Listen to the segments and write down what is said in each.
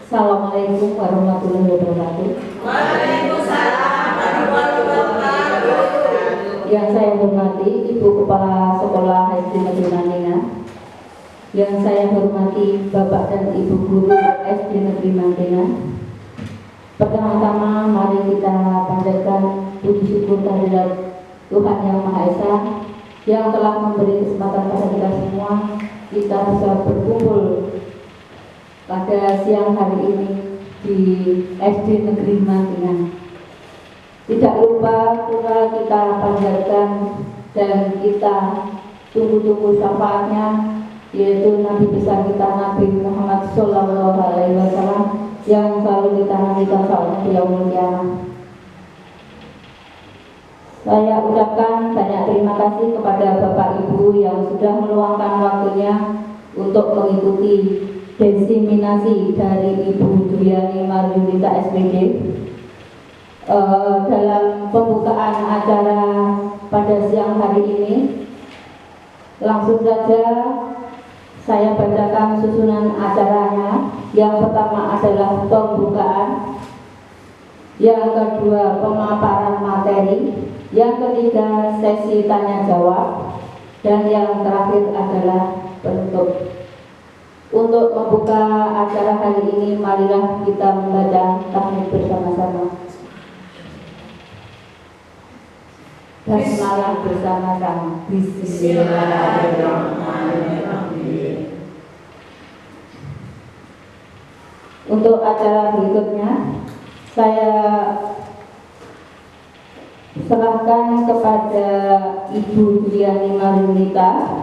Assalamualaikum warahmatullahi wabarakatuh. Waalaikumsalam warahmatullahi wabarakatuh. Yang saya hormati Ibu Kepala Sekolah SD Negeri Mantingan. Yang saya hormati Bapak dan Ibu Guru SD Negeri Mantingan. Pertama-tama mari kita panjatkan puji syukur kehadirat Tuhan Yang Maha Esa yang telah memberi kesempatan pada kita semua kita bisa berkumpul pada siang hari ini di SD Negeri Mantingan. Tidak lupa pula kita panjatkan dan kita tunggu-tunggu syafaatnya, yaitu Nabi besar kita Nabi Muhammad SAW yang selalu kita nantikan saatnya di yaumul qiyamah. Saya ucapkan banyak terima kasih kepada Bapak Ibu yang sudah meluangkan waktunya untuk mengikuti diseminasi dari Ibu Dwiani Maryunita SPD dalam pembukaan acara pada siang hari ini. Langsung saja saya bacakan susunan acaranya. Yang pertama adalah pembukaan, yang kedua pemaparan materi, yang ketiga sesi tanya jawab, dan yang terakhir adalah penutup. Untuk membuka acara hari ini, marilah kita membaca tahmid bersama-sama. Basmalah bersama-sama. Bismillahirrahmanirrahim. Untuk acara berikutnya, saya serahkan kepada Ibu Dwiani Maryunita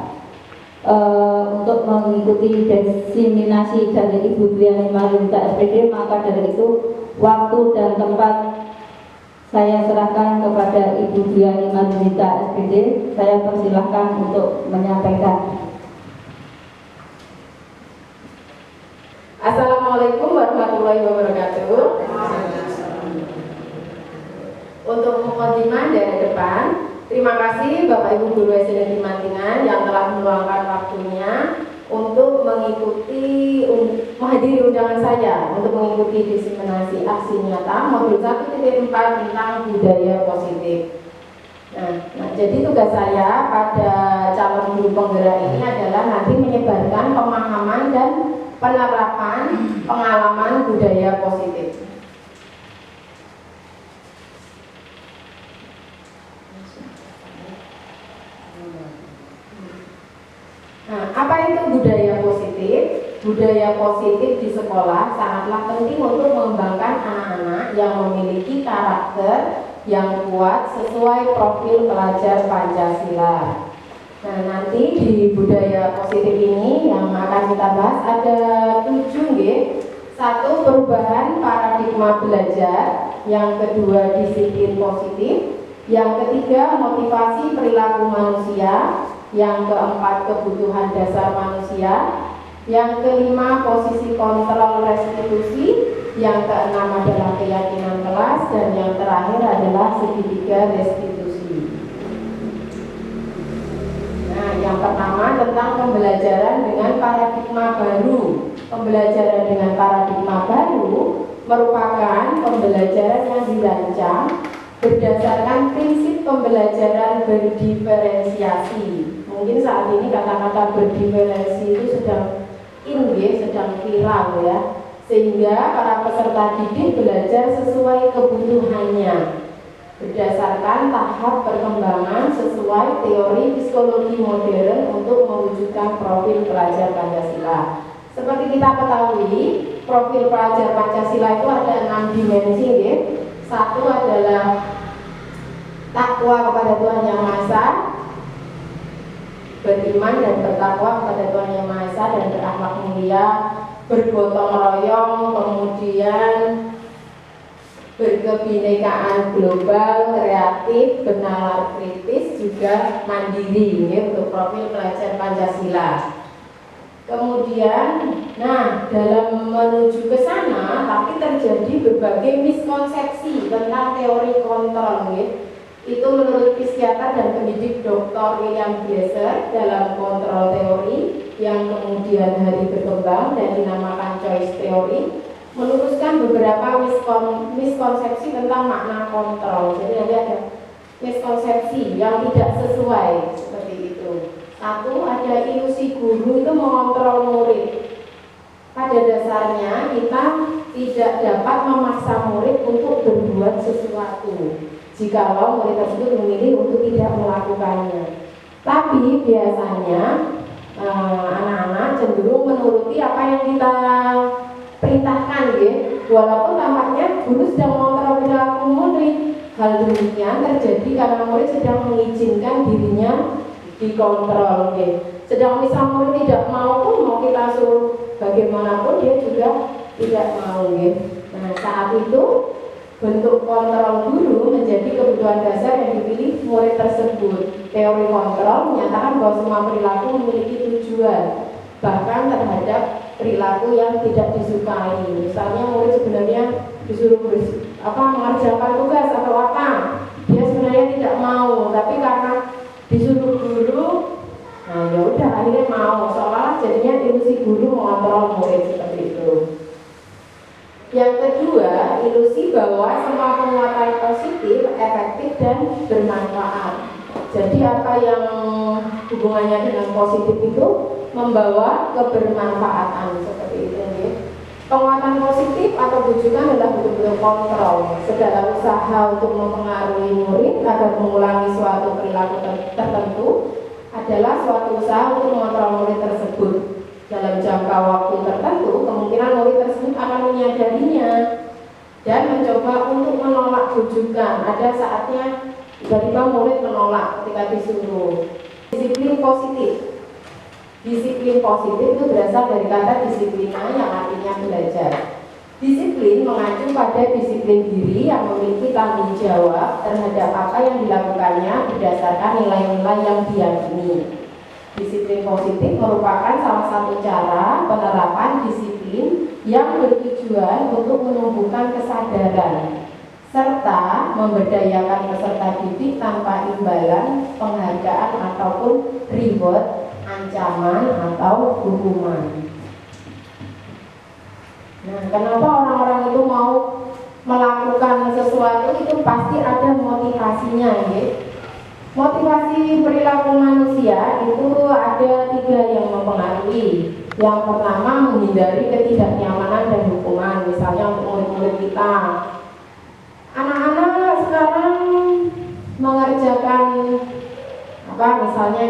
untuk mengikuti diseminasi dari Ibu Dwiani Maryunita SPD. Maka dari itu waktu dan tempat saya serahkan kepada Ibu Dwiani Maryunita SPD. Saya persilahkan untuk menyampaikan. Assalamualaikum warahmatullahi wabarakatuh. Untuk mukadimah dari depan, terima kasih Bapak Ibu Guru SD Negeri Mantingan yang telah meluangkan waktunya untuk menghadiri undangan saya untuk mengikuti diseminasi aksi nyata modul 1.4 tentang budaya positif. Nah, jadi tugas saya pada calon guru penggerak ini adalah nanti menyebarkan pemahaman dan penerapan pengalaman budaya positif. Nah, apa itu budaya positif? Budaya positif di sekolah sangatlah penting untuk mengembangkan anak-anak yang memiliki karakter yang kuat sesuai profil pelajar Pancasila. Nah, nanti di budaya positif ini yang akan kita bahas ada 7 nggih. 1, perubahan paradigma belajar, yang kedua disiplin positif, yang ketiga motivasi perilaku manusia, yang keempat kebutuhan dasar manusia, yang kelima posisi kontrol restitusi, yang keenam adalah keyakinan kelas, dan yang terakhir adalah segitiga restitusi. Nah, yang pertama tentang pembelajaran dengan paradigma baru. Pembelajaran dengan paradigma baru merupakan pembelajaran yang dirancang berdasarkan prinsip pembelajaran berdiferensiasi. Mungkin saat ini kata-kata berdiferensiasi itu sedang sedang viral ya, sehingga para peserta didik belajar sesuai kebutuhannya berdasarkan tahap perkembangan sesuai teori psikologi modern untuk mewujudkan profil pelajar Pancasila. Seperti kita ketahui, profil pelajar Pancasila itu ada 6 dimensi ya. 1 adalah takwa kepada Tuhan Yang Maha Esa, beriman dan bertakwa kepada Tuhan Yang Maha Esa dan berakhlak mulia, bergotong royong, kemudian berkebinekaan global, kreatif, bernalar kritis, juga mandiri ya, untuk profil pelajar Pancasila. Kemudian, dalam menuju ke sana, tapi terjadi berbagai miskonsepsi tentang teori kontrol ya. Itu menurut psikiater dan pendidik Dr. William Glasser dalam kontrol teori yang kemudian hari berkembang dan dinamakan choice theory. meluruskan beberapa miskonsepsi tentang makna kontrol. Jadi nanti ada miskonsepsi yang tidak sesuai seperti itu. Satu, ada ilusi guru itu mengontrol murid. Pada dasarnya kita tidak dapat memaksa murid untuk berbuat sesuatu jikalau murid tersebut memilih untuk tidak melakukannya. Tapi biasanya anak-anak cenderung menuruti apa yang kita perintahkan, ya. Walaupun tampaknya guru sedang mengontrol perilaku murid. Hal demikian terjadi karena murid sedang mengizinkan dirinya dikontrol, ya. Sedang misal murid tidak mau pun mau kita suruh bagaimanapun dia juga tidak mau, ya. Nah, saat itu bentuk kontrol guru menjadi kebutuhan dasar yang dipilih murid tersebut. Teori kontrol menyatakan bahwa semua perilaku memiliki tujuan, bahkan terhadap perilaku yang tidak disukai. Misalnya murid sebenarnya disuruh mengerjakan tugas atau apa, dia sebenarnya tidak mau, tapi karena disuruh guru, nah ya udah akhirnya mau, seolah jadinya ilusi guru mengontrol murid seperti itu. Yang kedua, ilusi bahwa semua penguatan positif, efektif dan bermanfaat. Jadi apa yang hubungannya dengan positif itu membawa kebermanfaatan seperti itu, ya. Penguatan positif atau bujukan adalah betul-betul kontrol. Segala usaha untuk mempengaruhi murid agar mengulangi suatu perilaku tertentu adalah suatu usaha untuk mengontrol murid tersebut. Dalam jangka waktu tertentu, kemungkinan murid tersebut akan menyadarinya dan mencoba untuk menolak bujukan. Ada saatnya tiba-tiba murid menolak ketika disuruh. Disiplin positif. Disiplin positif itu berasal dari kata disiplina yang artinya belajar. Disiplin mengacu pada disiplin diri yang memiliki tanggung jawab terhadap apa yang dilakukannya berdasarkan nilai-nilai yang diyakini. Disiplin positif merupakan salah satu cara penerapan disiplin yang bertujuan untuk menumbuhkan kesadaran serta memberdayakan peserta didik tanpa imbalan, penghargaan ataupun reward, ancaman atau hukuman. Nah, kenapa orang-orang itu mau melakukan sesuatu itu pasti ada motivasinya, ya. Motivasi perilaku manusia itu ada 3 yang mempengaruhi. Yang pertama, menghindari ketidaknyamanan dan hukuman. Misalnya untuk murid-murid kita, anak-anak sekarang mengerjakan misalnya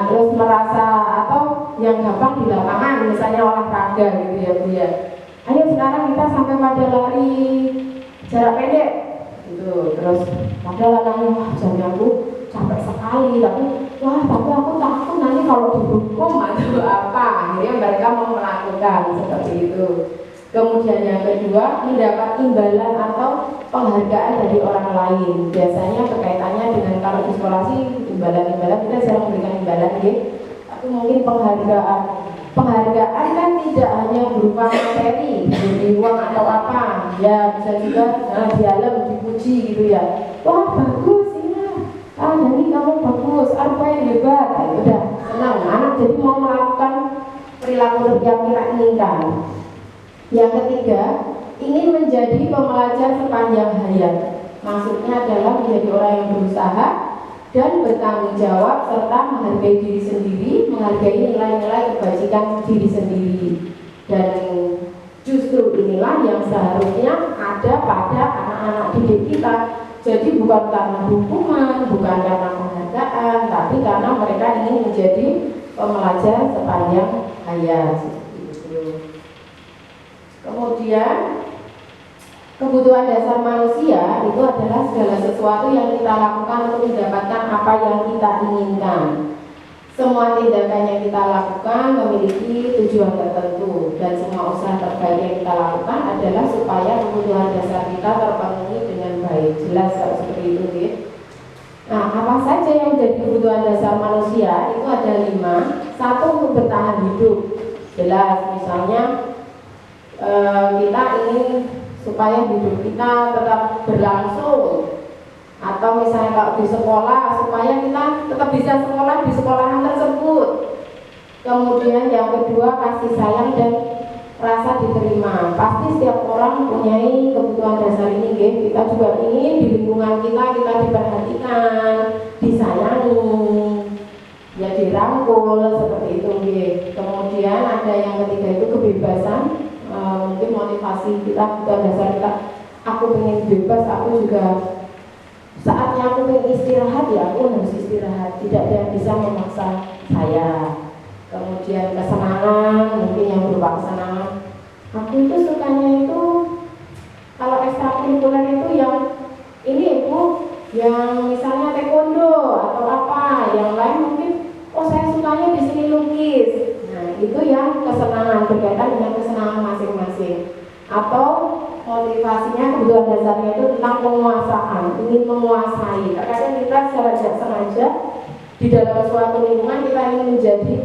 terus merasa atau yang gampang di lapangan, misalnya olahraga gitu ya Bu ya. Ayo sekarang kita sampai pada lari jarak pendek gitu. Terus padahal anaknya, wah jamnya aku capek sekali, tapi aku takut nanti kalau dihukum atau apa. Akhirnya mereka mau melakukan seperti itu. Kemudian yang kedua, mendapat imbalan atau penghargaan dari orang lain. Biasanya berkaitannya dengan, kalau di sekolah sih imbalan-imbalan, kita sering memberikan imbalan, ya. Tapi mungkin penghargaan kan tidak hanya berupa materi, jadi uang atau apa, ya bisa juga dialog, dipuji gitu ya. Wah bagus ini, jadi kamu bagus, apa yang hebat, udah senang anak jadi mau melakukan perilaku yang kita inginkan. Yang ketiga, ingin menjadi pembelajar sepanjang hayat. Maksudnya adalah menjadi orang yang berusaha dan bertanggung jawab serta menghargai diri sendiri, menghargai nilai-nilai kebajikan diri sendiri. Dan justru inilah yang seharusnya ada pada anak-anak didik kita. Jadi bukan karena hukuman, bukan karena penghargaan, tapi karena mereka ingin menjadi pembelajar sepanjang hayat. Kemudian kebutuhan dasar manusia itu adalah segala sesuatu yang kita lakukan untuk mendapatkan apa yang kita inginkan. Semua tindakan yang kita lakukan memiliki tujuan tertentu, dan semua usaha terbaik yang kita lakukan adalah supaya kebutuhan dasar kita terpenuhi dengan baik. Jelas kalau seperti itu, ya. Nah, apa saja yang menjadi kebutuhan dasar manusia? Itu ada 5. 1, untuk bertahan hidup. Jelas, misalnya kita ingin supaya hidup kita tetap berlangsung, atau misalnya kalau di sekolah supaya kita tetap bisa sekolah di sekolahan tersebut. Kemudian yang kedua, kasih sayang dan rasa diterima. pasti setiap orang mempunyai kebutuhan dasar ini, nggih. Kita juga ingin di lingkungan kita diperhatikan, disayangi, ya dirangkul seperti itu, nggih. Kemudian ada yang ketiga itu kebebasan, mungkin motivasi kita, kebutuhan dasar kita. Aku pengen bebas, aku juga saatnya aku pengen istirahat, ya aku harus istirahat. Tidak ada yang bisa memaksa saya. Kemudian kesenangan, mungkin yang berupa kesenangan. Aku itu sukanya itu kalau ekstrakurikuler itu yang ini ibu, yang misalnya taekwondo atau apa, yang lain mungkin saya sukanya di sini lukis. Nah itu yang kesenangan, berkaitan dengan kesenangan masing-masing. Atau motivasinya, kebutuhan dasarnya itu tentang penguasaan, ingin menguasai. Kadang kita secara tidak sengaja di dalam suatu lingkungan kita ingin menjadi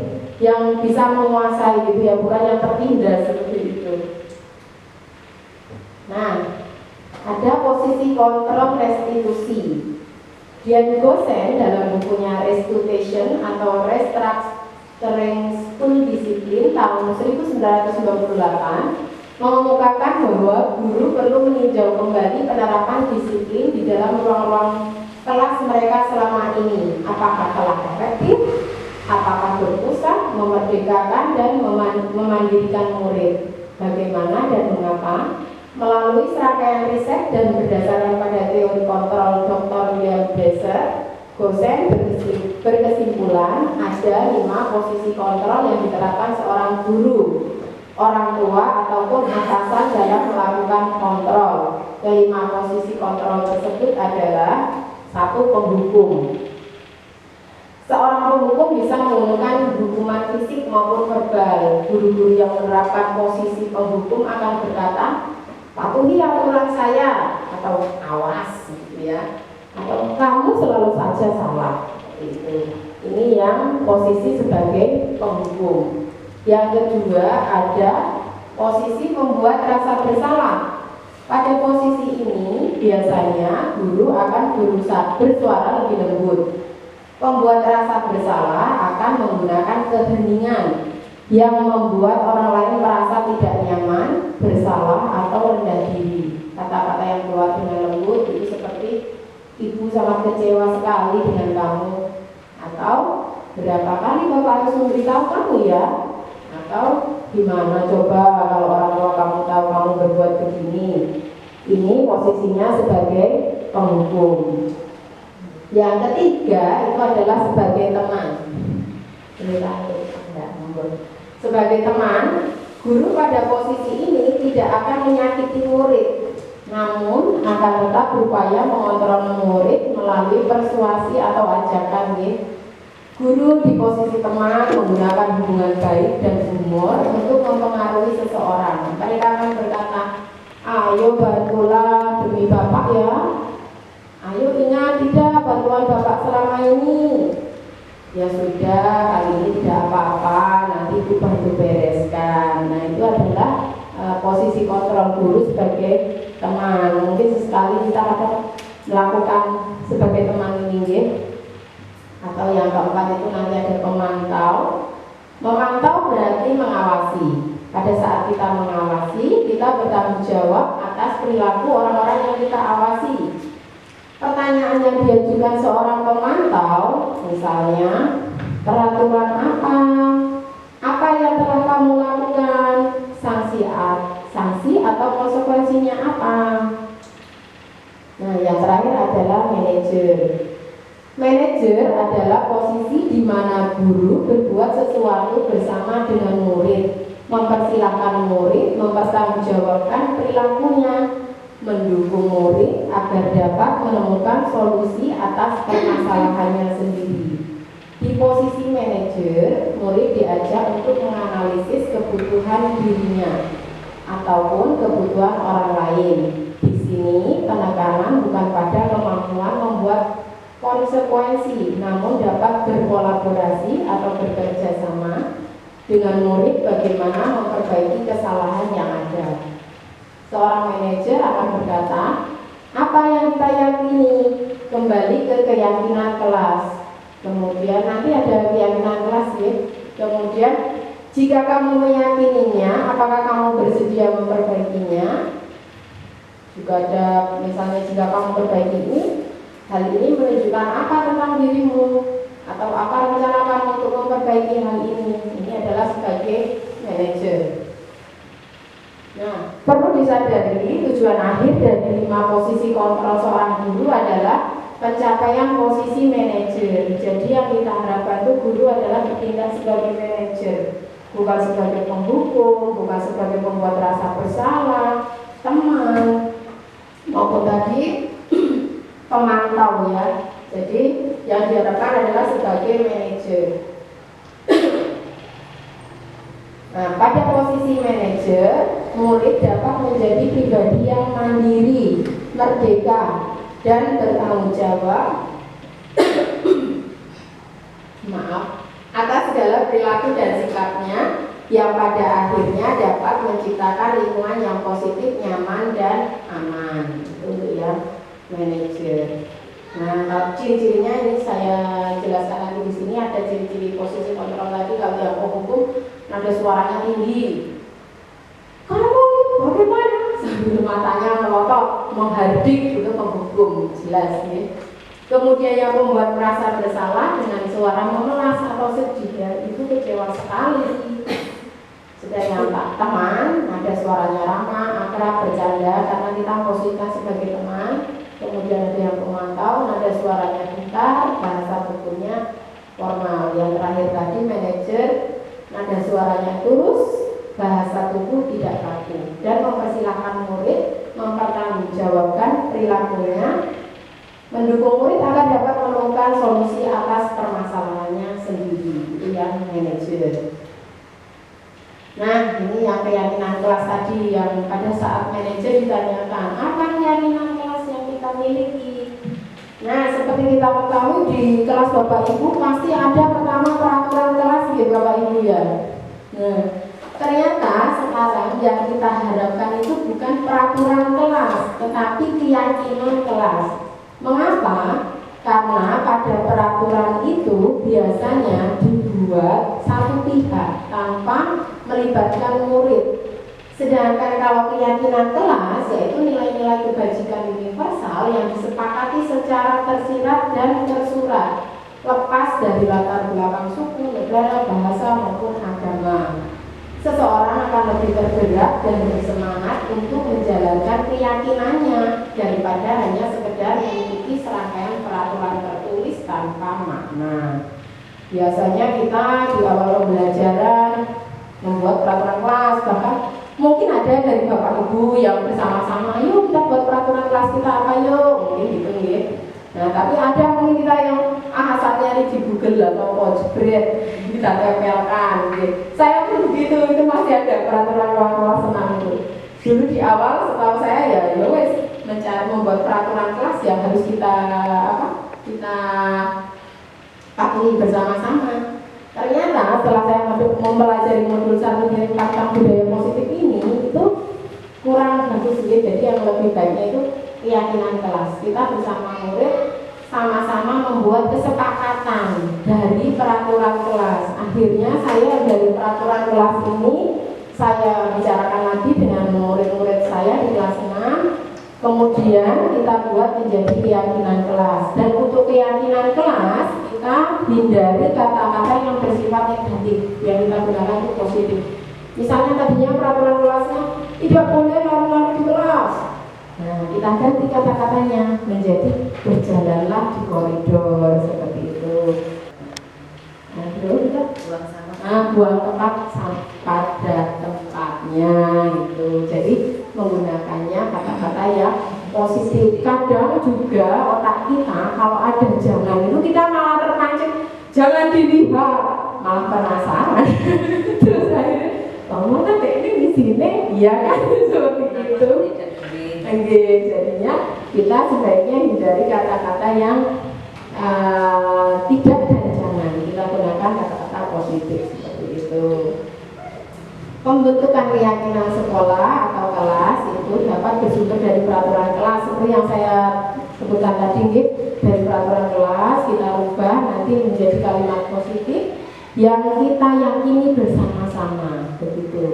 yang bisa menguasai gitu ya, bukan yang tertindas seperti itu. Nah, ada posisi kontrol restitusi. Dian Gosen dalam bukunya Restitution atau Restructuring School Discipline tahun 1998 mengemukakan bahwa guru perlu meninjau kembali penerapan disiplin di dalam ruang-ruang kelas mereka selama ini. Apakah telah efektif? Apakah berpusat, memerdekakan, dan memandirikan murid? Bagaimana dan mengapa? Melalui serangkaian riset dan berdasarkan pada teori kontrol Dr. William Bresser, Gosen berkesimpulan ada 5 posisi kontrol yang diterapkan seorang guru, orang tua, ataupun atasan dalam melakukan kontrol. Kelima posisi kontrol tersebut adalah 1. Penghukum. Seorang penghukum bisa menggunakan hukuman fisik maupun verbal. Guru-guru yang menerapkan posisi penghukum akan berkata, patuhi aturan saya, atau awas gitu ya, atau kamu selalu saja salah. Ini yang posisi sebagai penghukum. Yang kedua ada posisi membuat rasa bersalah. Pada posisi ini biasanya guru akan bersuara lebih lembut. Pembuat rasa bersalah akan menggunakan keheningan yang membuat orang lain merasa tidak nyaman, bersalah, atau rendah diri. Kata-kata yang keluar dengan lembut itu seperti, ibu sangat kecewa sekali dengan kamu, atau berapa kali bapak harus memberitahu kamu ya, atau gimana coba kalau orang tua kamu tahu kamu berbuat begini. Ini posisinya sebagai penghukum. Yang ketiga itu adalah sebagai teman. Sebagai teman, guru pada posisi ini tidak akan menyakiti murid, namun akan tetap berupaya mengontrol murid melalui persuasi atau ajakan. Guru di posisi teman menggunakan hubungan baik dan humor untuk mempengaruhi seseorang. Mereka akan berkata, ayo bantulah demi bapak ya. Ayo ingat tidak bantuan bapak selama ini. Ya sudah, kali ini tidak apa-apa, nanti ibu bantu bereskan. Nah itu adalah posisi kontrol guru sebagai teman. Mungkin sesekali kita akan melakukan sebagai teman ini, ya. Atau yang keempat itu nanti ada pemantau. Memantau berarti mengawasi. Pada saat kita mengawasi, kita bertanggung jawab atas perilaku orang-orang yang kita awasi. Pertanyaan yang diajukan seorang pemantau, misalnya, peraturan apa? Apa yang telah kamu lakukan? Sanksi atau konsekuensinya apa? Nah, yang terakhir adalah manajer. Manajer adalah posisi di mana guru berbuat sesuatu bersama dengan murid, mempersilahkan murid mempertanggungjawabkan perilakunya, mendukung murid agar dapat menemukan solusi atas permasalahannya sendiri. Di posisi manajer, murid diajak untuk menganalisis kebutuhan dirinya ataupun kebutuhan orang lain. Di sini penekanan bukan pada kemampuan membuat konsekuensi, namun dapat berkolaborasi atau bekerja sama dengan murid bagaimana memperbaiki kesalahan yang ada. Seorang manajer akan berkata, apa yang kita yakini, kembali ke keyakinan kelas. Kemudian nanti ada keyakinan kelas ya. Kemudian Jika kamu meyakininya, apakah kamu bersedia memperbaikinya? Juga ada misalnya jika kamu perbaiki ini, hal ini menunjukkan apa tentang dirimu atau apa rencana kamu untuk memperbaiki hal ini. Ini adalah sebagai manajer. Nah, perlu disadari tujuan akhir dari 5 posisi kontrol seorang guru adalah pencapaian posisi manajer. Jadi yang kita harapkan itu guru adalah bertindak sebagai manajer, bukan sebagai penghukum, bukan sebagai pembuat rasa bersalah teman, maupun tadi pemantau ya. Jadi yang diharapkan adalah sebagai manajer. Nah, pada posisi manajer, murid dapat menjadi pribadi yang mandiri, merdeka, dan bertanggung jawab atas segala perilaku dan sikapnya yang pada akhirnya dapat menciptakan lingkungan yang positif, nyaman, dan aman. Itu untuk yang manajer. Nah, kalau ciri-cirinya ini saya jelaskan lagi di sini. Ada ciri-ciri posisi kontrol tadi. Kalau yang penghukum, nada suaranya tinggi. Kamu bagaimana? Sambil matanya melotot, menghardik, itu penghukum, jelas ya. Kemudian yang membuat merasa bersalah dengan suara memelas atau sedih, ya, itu kecewa sekali. Sedangkan teman, ada suaranya ramah, akrab, bercanda, karena kita posisikan sebagai teman. Kemudian ada yang pemantau, nada suaranya pintar, bahasa bukunya formal. Yang terakhir tadi manajer, nada suaranya tulus, bahasa tubuh tidak kaku, dan mempersilahkan murid mempertanggungjawabkan perilakunya, mendukung murid agar dapat menemukan solusi atas permasalahannya sendiri. Itu yang manajer. Nah, ini yang keyakinan kelas tadi, yang pada saat manajer ditanyakan apa keyakinan kelas yang kita miliki. Nah, seperti kita ketahui di kelas Bapak Ibu pasti ada pertama peraturan kelas ya Bapak Ibu ya. Nah, ternyata sekarang yang kita harapkan itu bukan peraturan kelas, tetapi keyakinan kelas. Mengapa? Karena pada peraturan itu biasanya dibuat satu pihak tanpa melibatkan murid. Sedangkan kalau keyakinan kelas, yaitu nilai-nilai kebajikan universal yang disepakati secara tersirat dan tersurat, lepas dari latar belakang suku, negara, bahasa maupun agama. Seseorang akan lebih tergerak dan bersemangat untuk menjalankan keyakinannya daripada hanya sekedar mengikuti serangkaian peraturan tertulis tanpa makna. Biasanya kita di awal pembelajaran membuat peraturan kelas, bahkan mungkin ada dari Bapak Ibu yang bersama-sama, yuk kita buat peraturan kelas kita apa yuk, mungkin gitu ya. Nah, tapi ada mungkin kita yang asal nyari di Google atau Pojbret, kita tempelkan gitu. Saya pun begitu, itu masih ada peraturan kelas senang itu. Dulu di awal setahu saya ya wes mencari membuat peraturan kelas yang harus kita patuhi bersama-sama. Ternyata setelah saya mempelajari modul 1 dari tentang budaya positif ini, itu kurang bagus ya. Jadi yang lebih baiknya itu keyakinan kelas. Kita bersama murid sama-sama membuat kesepakatan dari peraturan kelas. Akhirnya saya dari peraturan kelas ini saya bicarakan lagi dengan murid-murid saya di kelas 6. Kemudian kita buat menjadi keyakinan kelas. Dan untuk keyakinan kelas kita hindari kata-kata yang bersifat negatif. Yang kita gunakan itu positif. Misalnya tadinya peraturan kelasnya tidak boleh lari-lari di kelas. Nah, kita ganti kata-katanya menjadi berjalanlah di koridor, seperti itu. Nah, terus kita buang tempat pada tempatnya itu. Jadi menggunakannya kata-kata yang positif. Kadang juga otak kita kalau ada jangan itu kita malah terpancing, jangan dilihat, malah penasaran. Terus akhirnya kamu kan ini di sini, iya kan, seperti itu. Jadinya kita sebaiknya hindari kata-kata yang tidak dan jangan. Kita gunakan kata-kata positif seperti itu. Pembentukan keyakinan sekolah atau kelas itu dapat bersumber dari peraturan kelas seperti yang saya sebutkan tadi. Dari peraturan kelas kita ubah nanti menjadi kalimat positif yang kita yakini bersama-sama. bersama begitu.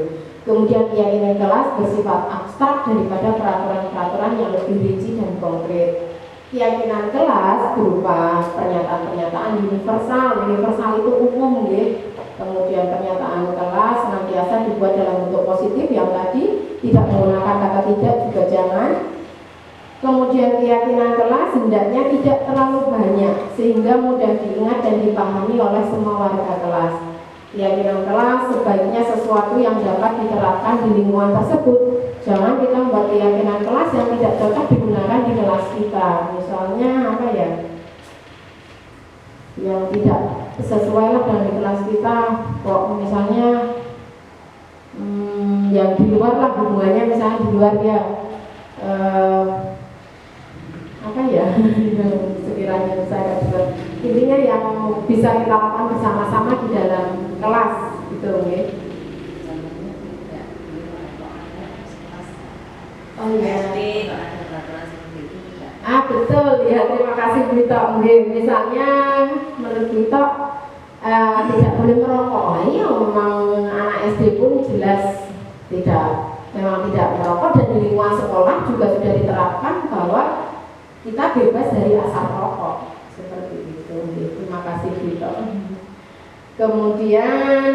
Kemudian keyakinan kelas bersifat abstrak daripada peraturan-peraturan yang lebih rinci dan konkret. Keyakinan kelas berupa pernyataan-pernyataan universal. Universal itu umum ya. Kemudian pernyataan kelas senantiasa dibuat dalam bentuk positif yang tadi, tidak menggunakan kata tidak juga jangan. Kemudian keyakinan kelas hendaknya tidak terlalu banyak sehingga mudah diingat dan dipahami oleh semua warga kelas. Keyakinan kelas sebaiknya sesuatu yang dapat diterapkan di lingkungan tersebut. Jangan kita membuat keyakinan kelas yang tidak cocok digunakan di kelas kita. Misalnya apa ya? Yang tidak sesuai lah dengan di kelas kita. Kok misalnya yang di luar lah hubungannya, misalnya di luar ya apa ya sekiranya saya juga intinya yang bisa kita lakukan bersama-sama di dalam kelas gitu ya. Oh iya. Betul ya, terima kasih Bu Ito. Misalnya menurut Bu Ito tidak boleh merokok. Iya, memang anak SD pun jelas memang tidak merokok, dan di lingkungan sekolah juga sudah diterapkan bahwa kita bebas dari asap rokok seperti itu. Terima kasih Bu Ito. Kemudian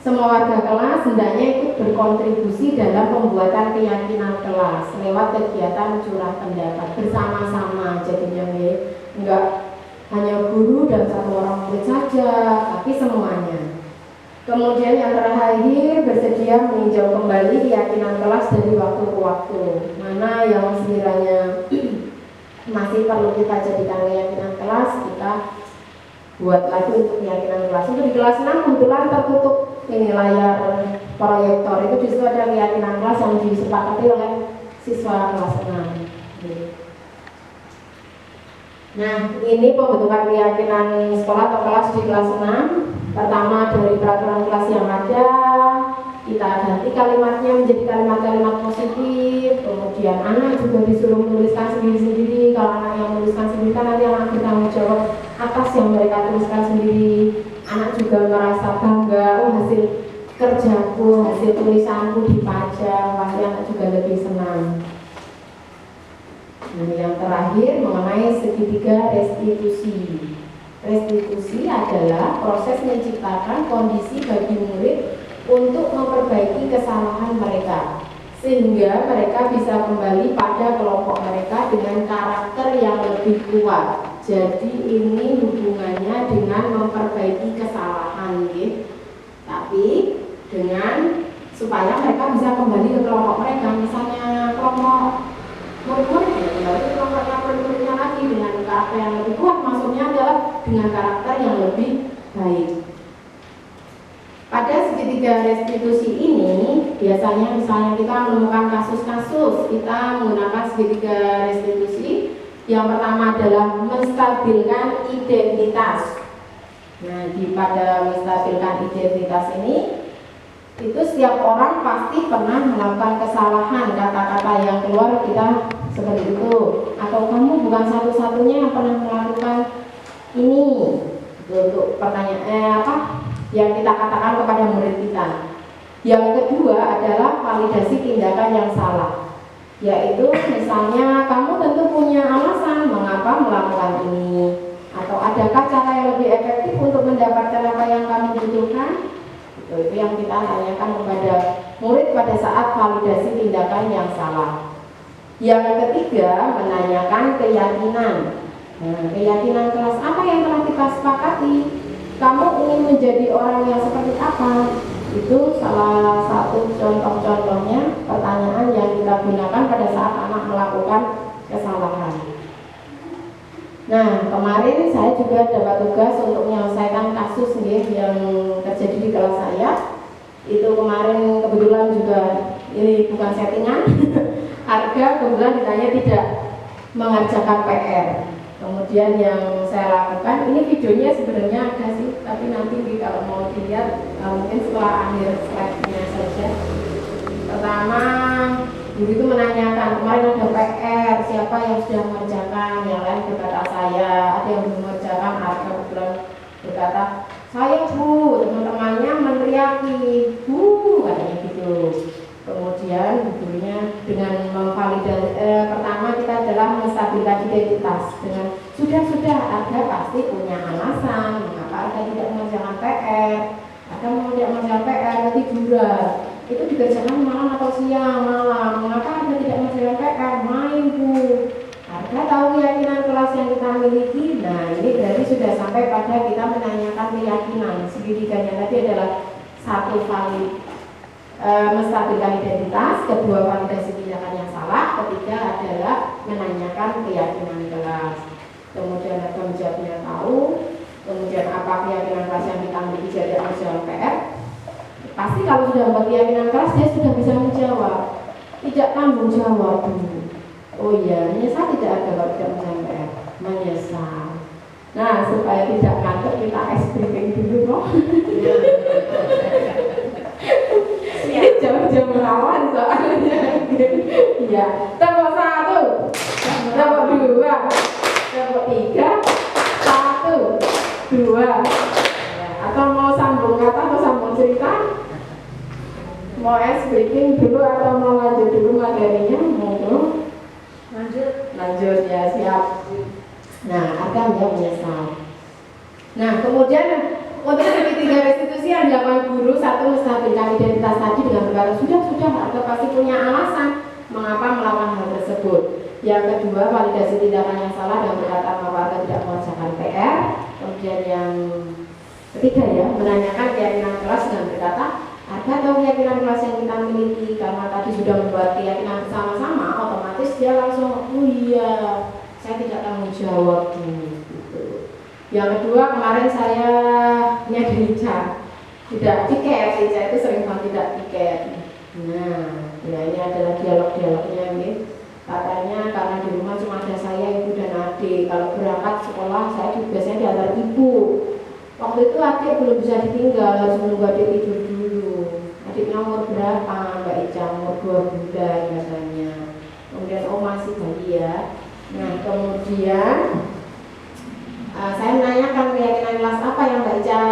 semua warga kelas hendaknya ikut berkontribusi dalam pembuatan keyakinan kelas lewat kegiatan curah pendapat bersama-sama. Jadinya enggak hanya guru dan satu orang murid saja, tapi semuanya. Kemudian yang terakhir, bersedia meninjau kembali keyakinan kelas dari waktu ke waktu. Mana yang sekiranya masih perlu kita jadikan keyakinan kelas, kita buat lagi untuk keyakinan kelas. Untuk di kelas 6 kebetulan tertutup ini layar proyektor, itu justru ada keyakinan kelas yang disepakati oleh siswa kelas 6. Nah, ini pembentukan keyakinan sekolah atau kelas di kelas 6. Pertama, dari peraturan kelas yang ada, kita ganti kalimatnya menjadi kalimat-kalimat positif. Kemudian anak juga disuruh menuliskan sendiri-sendiri. Kalau anak yang menuliskan sendiri kan nanti anak bertanggung jawab atas yang mereka tuliskan sendiri. Anak juga merasa bangga, oh hasil kerjaku, hasil tulisanku dipajang, pasti anak juga lebih senang. Nah, yang terakhir mengenai segitiga restitusi. Restitusi adalah proses menciptakan kondisi bagi murid untuk memperbaiki kesalahan mereka, sehingga mereka bisa kembali pada kelompok mereka dengan karakter yang lebih kuat. Jadi ini hubungannya dengan memperbaiki kesalahan, gitu. Tapi dengan supaya mereka bisa kembali ke kelompok mereka. Misalnya kelompok murid-murid ya, kembali ke kelompoknya murid-muridnya lagi dengan karakter yang lebih kuat. Maksudnya adalah dengan karakter yang lebih baik. Pada segitiga restitusi ini, biasanya misalnya kita menemukan kasus-kasus, kita menggunakan segitiga restitusi. Yang pertama adalah menstabilkan identitas. Nah, pada menstabilkan identitas ini, itu setiap orang pasti pernah melakukan kesalahan, kata-kata yang keluar kita seperti itu. Atau kamu bukan satu-satunya yang pernah melakukan ini. Untuk pertanyaan yang kita katakan kepada murid kita. Yang kedua adalah validasi tindakan yang salah, yaitu misalnya kamu tentu punya alasan mengapa melakukan ini, atau adakah cara yang lebih efektif untuk mendapatkan apa yang kamu butuhkan. Itu yang kita tanyakan kepada murid pada saat validasi tindakan yang salah. Yang ketiga, menanyakan keyakinan. Nah, keyakinan kelas apa yang telah kita sepakati? Kamu ingin menjadi orang yang seperti apa? Itu salah satu contoh-contohnya pertanyaan yang kita gunakan pada saat anak melakukan kesalahan. Nah, kemarin saya juga dapat tugas untuk menyelesaikan kasus yang terjadi di kelas saya. Itu kemarin kebetulan juga ini bukan settingan. Harga kebetulan ditanya tidak mengerjakan PR. Kemudian yang saya lakukan, ini videonya sebenarnya ada sih, tapi nanti kalau mau dilihat mungkin setelah akhir slide-nya saja. Pertama, guru itu menanyakan, kemarin ada PR, siapa yang sudah mengerjakan? Yang lain berkata saya, ada yang belum mengerjakan, ada kebetulan berkata saya Bu, teman-temannya meneriaki Bu, katanya gitu. Kemudian gurunya dengan memvalidasi pertama kita adalah menstabilkan identitas dengan sudah ada pasti punya alasan mengapa Anda tidak mengerjakan PR. Anda mau tidak mengerjakan PR ketiduran itu dikerjakan malam atau siang malam. Mengapa Anda tidak mengerjakan PR? Main Bu. Anda tahu keyakinan kelas yang kita miliki. Nah ini berarti sudah sampai pada kita menanyakan keyakinan. Segitigannya tadi adalah satu valid menstabilkan identitas, kedua validasi tindakan yang salah, ketiga adalah menanyakan keyakinan kelas. Kemudian ada menjawabnya tahu, kemudian apa keyakinan kelas yang kita miliki jadi menjawab PR. Pasti kalau sudah membuat keyakinan kelas dia sudah bisa menjawab. Tidak tanggung jawab dulu. Oh iya, menyesal tidak ada kalau tidak menjawab PR. Menyesal. Nah supaya tidak ngantuk kita briefing dulu kok. Ini jam-jam rawan soalnya. Iya, tepuk 1, tepuk 2, tepuk 3, 1, 2. Atau mau sambung kata atau sambung cerita? Mau briefing dulu atau mau lanjut dulu materinya? Mau lanjut ya, siap. Nah, akan ya menyesal. Nah, kemudian untuk segitiga restitusi yang dilakukan guru, satu menstabilkan identitas tadi dengan berkata sudah atau pasti punya alasan mengapa melakukan hal tersebut. Yang kedua validasi tindakan yang salah dan berkata mengapa tidak mengerjakan PR. Kemudian yang ketiga ya menanyakan keyakinan kelas dengan berkata ada atau keyakinan kelas yang kita miliki karena tadi sudah membuat keyakinan bersama-sama otomatis dia langsung oh iya saya tidak tanggung jawab gitu. Yang kedua kemarin saya Rica tidak tiket, Rica itu sering banget tidak tiket. Nah ini adalah dialog-dialognya nih. Katanya karena di rumah cuma ada saya, ibu dan adik. Kalau berangkat sekolah saya biasanya diantar ibu. Waktu itu adik belum bisa ditinggal, harus menunggu adik tidur dulu. Adiknya umur berapa? Mbak Ica umur 2 bulan katanya. Kemudian oh masih bayi ya. Nah kemudian saya menanyakan keyakinan kelas apa yang Mbak Ica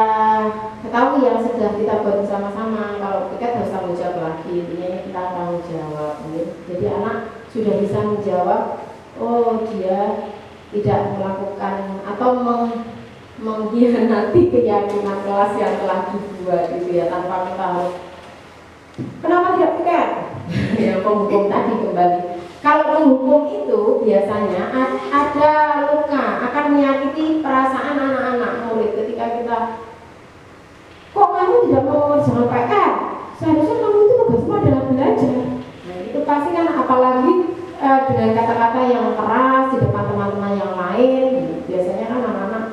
ketahui yang sudah kita buat bersama-sama. Kalau tiket harus tanggung jawab lagi, intinya kita tanggung jawab. Jadi anak sudah bisa menjawab, oh dia tidak melakukan atau mengkhianati keyakinan kelas yang telah dibuat gitu ya tanpa kita harus. Kenapa tidak tiket? Ya penghukum tadi kembali. Kalau penghukum itu biasanya ada luka, akan menyakiti perasaan anak-anak murid ketika kita kok kamu tidak mau mengerjakan PR? Seharusnya kamu itu tugasmu adalah belajar. Nah itu pasti kan apalagi dengan kata-kata yang keras di depan teman-teman yang lain, biasanya kan anak-anak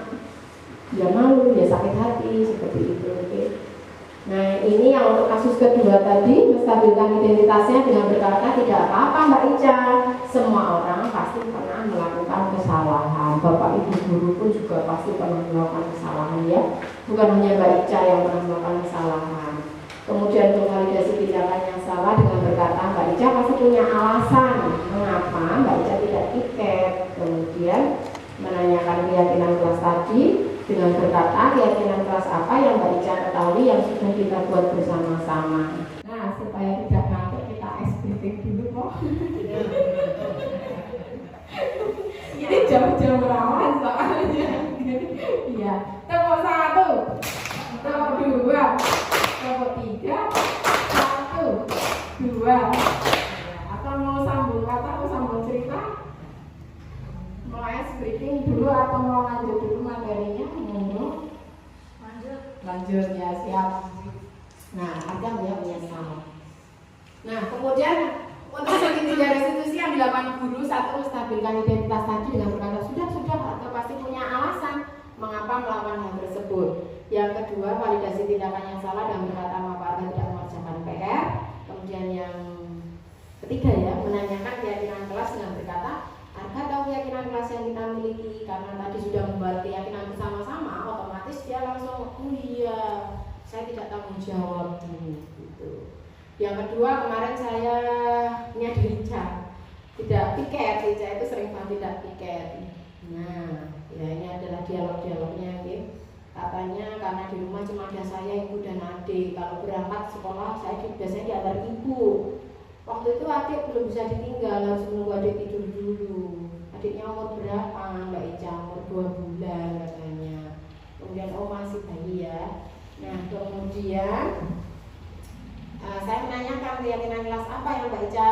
ya malu, ya sakit hati seperti itu. Okay? Nah ini yang untuk kasus kedua tadi menstabilkan identitasnya dengan berkata tidak apa-apa Mbak Ica, semua orang pasti pernah melakukan kesalahan. Bapak Ibu guru pun juga pasti pernah melakukan kesalahan ya, bukan hanya Mbak Ica yang pernah melakukan kesalahan. Kemudian untuk validasi tindakan yang salah dengan berkata Mbak Ica pasti punya alasan mengapa Mbak Ica tidak tiket. Kemudian menanyakan keyakinan kelas tadi dengan berkata keyakinan kelas apa yang Mbak Ica ketahui yang sudah kita buat bersama-sama. Nah supaya tidak ngantuk kita briefing dulu kok. Ini jam-jam rawan soalnya. Iya. Tepuk 1, tepuk 2, tepuk 3, 1, 2. Atau mau sambung kata atau sambung cerita? Mau briefing dulu atau mau lanjut dulu materinya? Lanjut ya, siap. Nah, ada ya menyesal. Nah, kemudian untuk segitiga restitusi yang dilakukan guru, satu menstabilkan identitas tadi dengan berkata sudah atau pasti punya alasan mengapa melakukan hal tersebut. Yang kedua validasi tindakan yang salah dan berkata mengapa Anda tidak mengerjakan PR. Kemudian yang ketiga ya menanyakan keyakinan kelas dengan berkata harga atau keyakinan kelas yang kita miliki karena tadi sudah membuat keyakinan bersama-sama otomatis dia langsung oh iya saya tidak tanggung jawab gitu. Yang kedua kemarin saya Rica tidak tiket, Rica itu sering banget tidak tiket. Nah ya ini adalah dialog-dialognya gitu. Katanya karena di rumah cuma ada saya, ibu dan adik. Kalau berangkat sekolah saya biasanya diantar ibu. Waktu itu adik belum bisa ditinggal, harus menunggu adik tidur dulu. Adiknya umur berapa Mbak Ica? Umur 2 bulan katanya. Kemudian oh masih bayi ya. Nah kemudian saya menanyakan keyakinan kelas apa yang Mbak Ica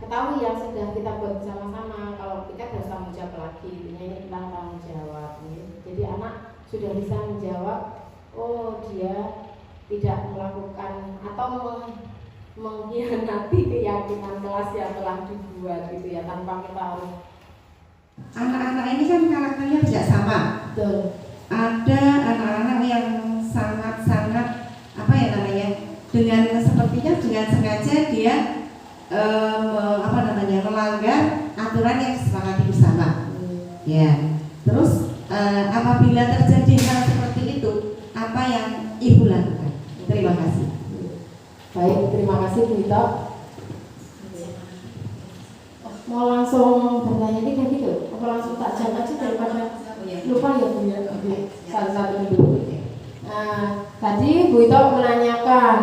ketahui yang sudah kita buat bersama-sama. Kalau kita harus tanggung jawab lagi, ini tentang tanggung jawab. Jadi anak sudah bisa menjawab, oh dia tidak melakukan atau mengkhianati keyakinan kelas yang telah dibuat gitu ya, tanpa kita harus. Anak-anak ini kan karakternya tidak sama. Betul. Ada anak-anak yang sangat-sangat apa ya namanya, dengan sepertinya dengan sengaja dia melanggar aturan yang disepakati bersama. Ya. Terus apabila terjadi hal seperti itu, apa yang Ibu lakukan? Terima kasih. Baik, terima kasih Bu Ito. Mau langsung bertanya ini kayak gitu? Apa langsung tak jam aja daripada lupa ya Bu ya? Satu-satu dulu. Tadi Bu Ito menanyakan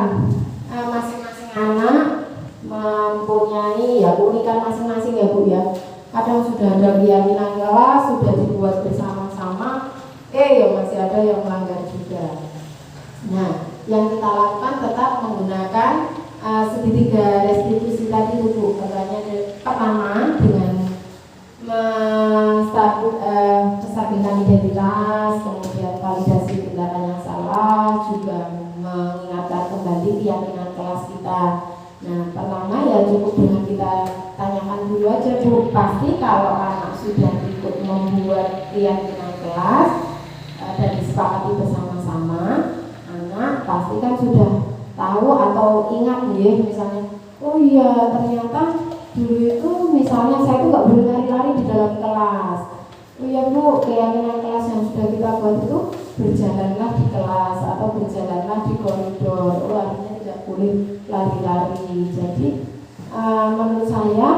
masing-masing anak mempunyai ya keunikan masing-masing ya Bu ya. Kadang sudah ada keyakinan kelas, sudah dibuat bersama-sama, ya masih ada yang melanggar juga. Nah, yang kita lakukan tetap menggunakan segitiga restitusi tadi Bu. Katanya pertama dengan menstabilkan identitas, kemudian validasi tindakan yang salah, juga mengingatkan kembali keyakinan kelas kita. Nah, pertama ya cukup dengan kita tanyakan dulu aja Bu. Pasti kalau anak sudah ikut membuat keyakinan kelas dan disepakati bersama-sama, anak pasti kan sudah tahu atau ingat ya, misalnya oh iya ternyata dulu itu misalnya saya tuh nggak boleh lari-lari di dalam kelas. Oh iya Bu, keyakinan kelas yang sudah kita buat itu berjalanlah di kelas atau berjalanlah di koridor. Oh artinya tidak boleh lari-lari. Jadi menurut saya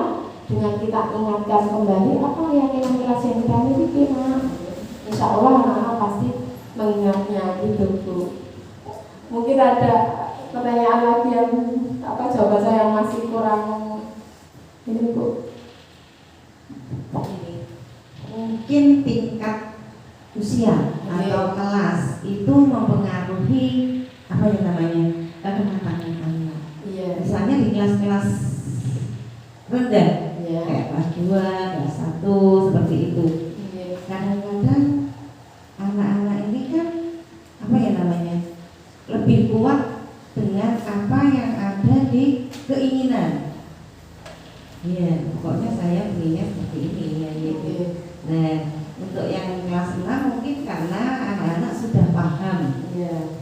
dengan kita ingatkan kembali apa keyakinan kelas yang kita miliki, insya Allah anak-anak pasti mengingatnya gitu Bu. Mungkin ada pertanyaan lagi yang jawaban saya yang masih kurang ini Bu. Mungkin tingkat usia atau kelas itu mempengaruhi apa yang namanya kematangan anak. Iya. Misalnya di kelas-kelas rendah, Iya. kayak kelas 2, kelas 1 seperti itu. Iya. Kadang-kadang anak-anak ini kan apa ya namanya, lebih kuat dengan apa yang ada di keinginan. Iya, pokoknya saya punya seperti ini ya gitu. Nah, untuk yang kelas 6 mungkin karena anak-anak sudah paham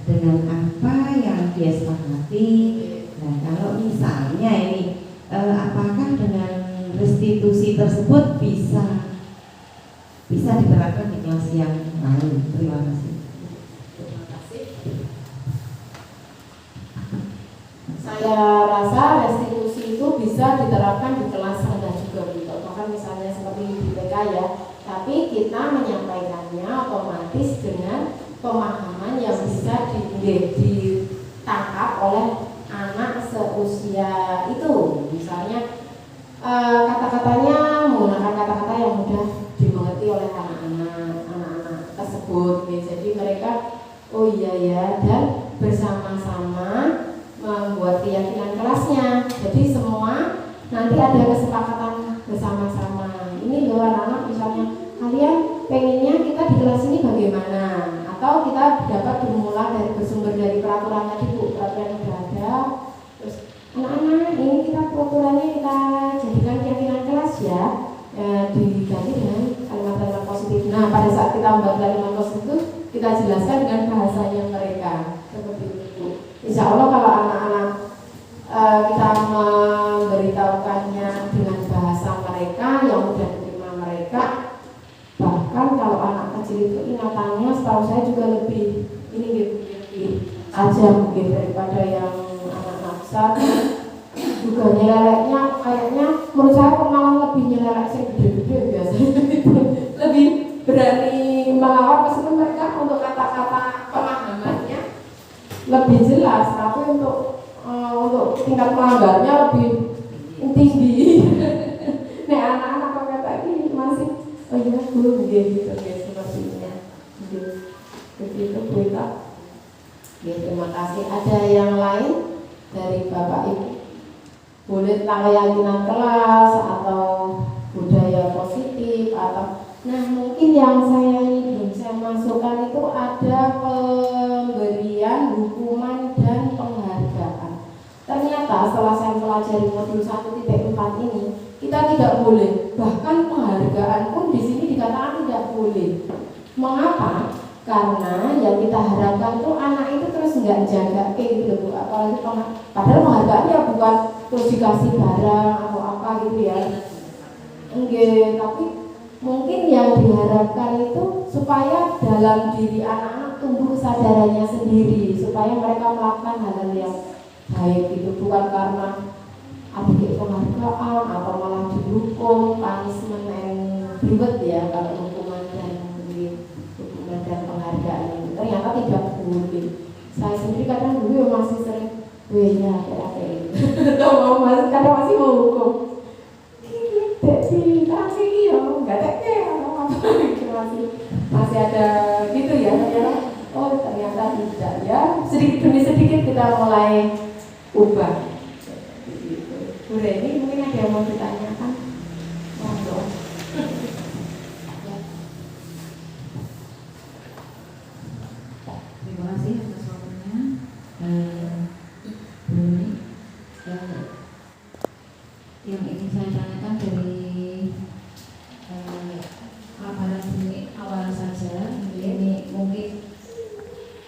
dengan apa yang dia sepakati. Nah, kalau misalnya ini apakah dengan restitusi tersebut bisa diterapkan di kelas yang lain? Terima kasih. Saya rasa restitusi itu bisa diterapkan di kelas rendah juga gitu. Bahkan misalnya seperti di TK ya, tapi kita menyampaikannya otomatis dengan pemahaman yang bisa ditangkap oleh anak seusia itu. Misalnya kata-katanya menggunakan kata-kata yang mudah dimengerti oleh anak-anak tersebut. Jadi mereka oh iya ya, dan bersama-sama membuat keyakinan kelasnya. Jadi semua nanti ada kesepakatan bersama-sama. Ini loh anak-anak, misalnya kalian pengennya kita di kelas ini bagaimana? Atau kita dapat bersumber dari peraturan tadi Bu, peraturan yang ada. Terus anak-anak ini peraturannya kita jadikan keyakinan kelas ya, diganti dengan kalimat-kalimat positif. Nah pada saat kita membuat kalimat positif itu kita jelaskan dengan bahasanya mereka seperti itu. Insya Allah kalau anak-anak kita memberitahukannya dengan bahasa mereka yang mudah diterima mereka, bahkan kalau anak kecil itu ingatannya setahu saya juga lebih aja mungkin daripada yang anak-anak besar. Juga nyeleleknya kayaknya menurut saya malah lebih nyelelek sih gede-gede biasanya lebih berani melawan meskipun mereka untuk kata-kata kasih. Ada yang lain dari Bapak Ibu? Boleh tentang keyakinan kelas atau budaya positif atau mungkin yang saya ini belum saya masukkan itu ada pemberian hukuman dan penghargaan. Ternyata setelah saya pelajari modul 1.4 ini, kita tidak boleh, bahkan penghargaan pun di sini dikatakan tidak boleh. Mengapa? Karena yang kita harapkan tuh anak itu terus nggak jaga kayak gitu Bu. Apalagi padahal penghargaan ya bukan terus dikasih barang atau apa gitu ya. Enggak, tapi mungkin yang diharapkan itu supaya dalam diri anak-anak tumbuh kesadarannya sendiri, supaya mereka melakukan hal-hal yang baik gitu, bukan karena adik penghargaan atau malah dihukum, punishment and reward ya, kalau hukuman dan penghargaan itu ternyata tidak boleh. Saya sendiri kadang dulu masih sering ya kayak atau kadang masih mau hukum kasih ya nggak teke atau apa gitu, masih ada gitu ya. Ternyata tidak ya, sedikit demi sedikit kita mulai ubah gitu. Bu Reni mungkin ada yang mau ditanyakan? Terima kasih atas waktunya. Yang ingin saya tanyakan dari laporan ini awal saja, ini mungkin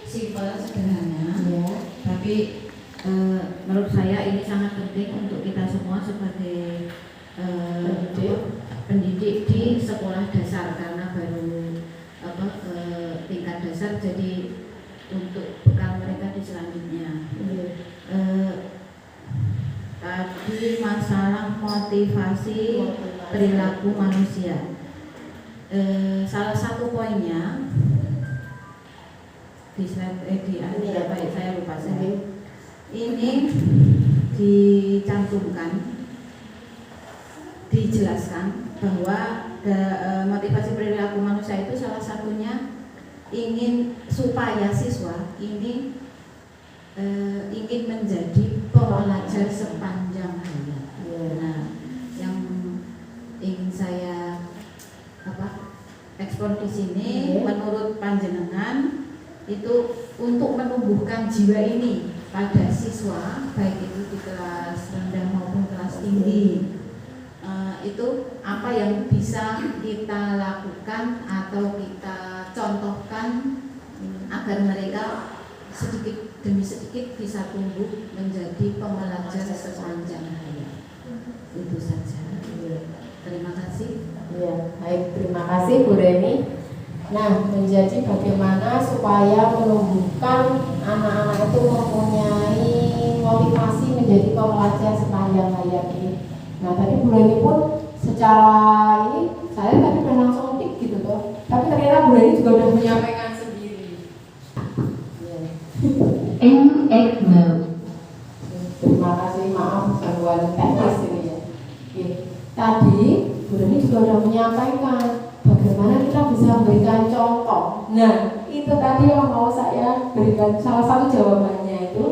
simpel sederhana, ya. Tapi menurut saya ini sangat penting untuk kita semua sebagai pendidik di sekolah dasar, karena baru tingkat dasar, jadi untuk bekal mereka di selanjutnya. Tadi masalah motivasi perilaku manusia. Salah satu poinnya di slide saya lupa saya. Ini dijelaskan bahwa motivasi perilaku manusia itu salah satunya ingin supaya siswa ini ingin menjadi pembelajar sepanjang hayat. Nah, yang ingin saya ekspor di sini, menurut panjenengan itu untuk menumbuhkan jiwa ini pada siswa, baik itu di kelas rendah maupun kelas tinggi, itu apa yang bisa kita lakukan atau kita contohkan agar mereka sedikit demi sedikit bisa tumbuh menjadi pembelajar sepanjang hayat. Itu saja. Terima kasih. Ya, baik, terima kasih Bu Reni. Nah, menjadi bagaimana supaya menumbuhkan anak-anak itu mempunyai motivasi menjadi pembelajar sepanjang hayat ini. Nah, tadi Bu Reni pun secara ini saya tadi udah langsung tik gitu tuh. Tapi ternyata Bu Reni juga udah menyampaikan sendiri. NX mode. Terima kasih, maaf gangguan teknis ini ya. Oke. Tadi Bu Reni juga sudah menyampaikan bagaimana kita bisa memberikan contoh. Nah, itu tadi yang mau saya berikan salah satu jawabannya itu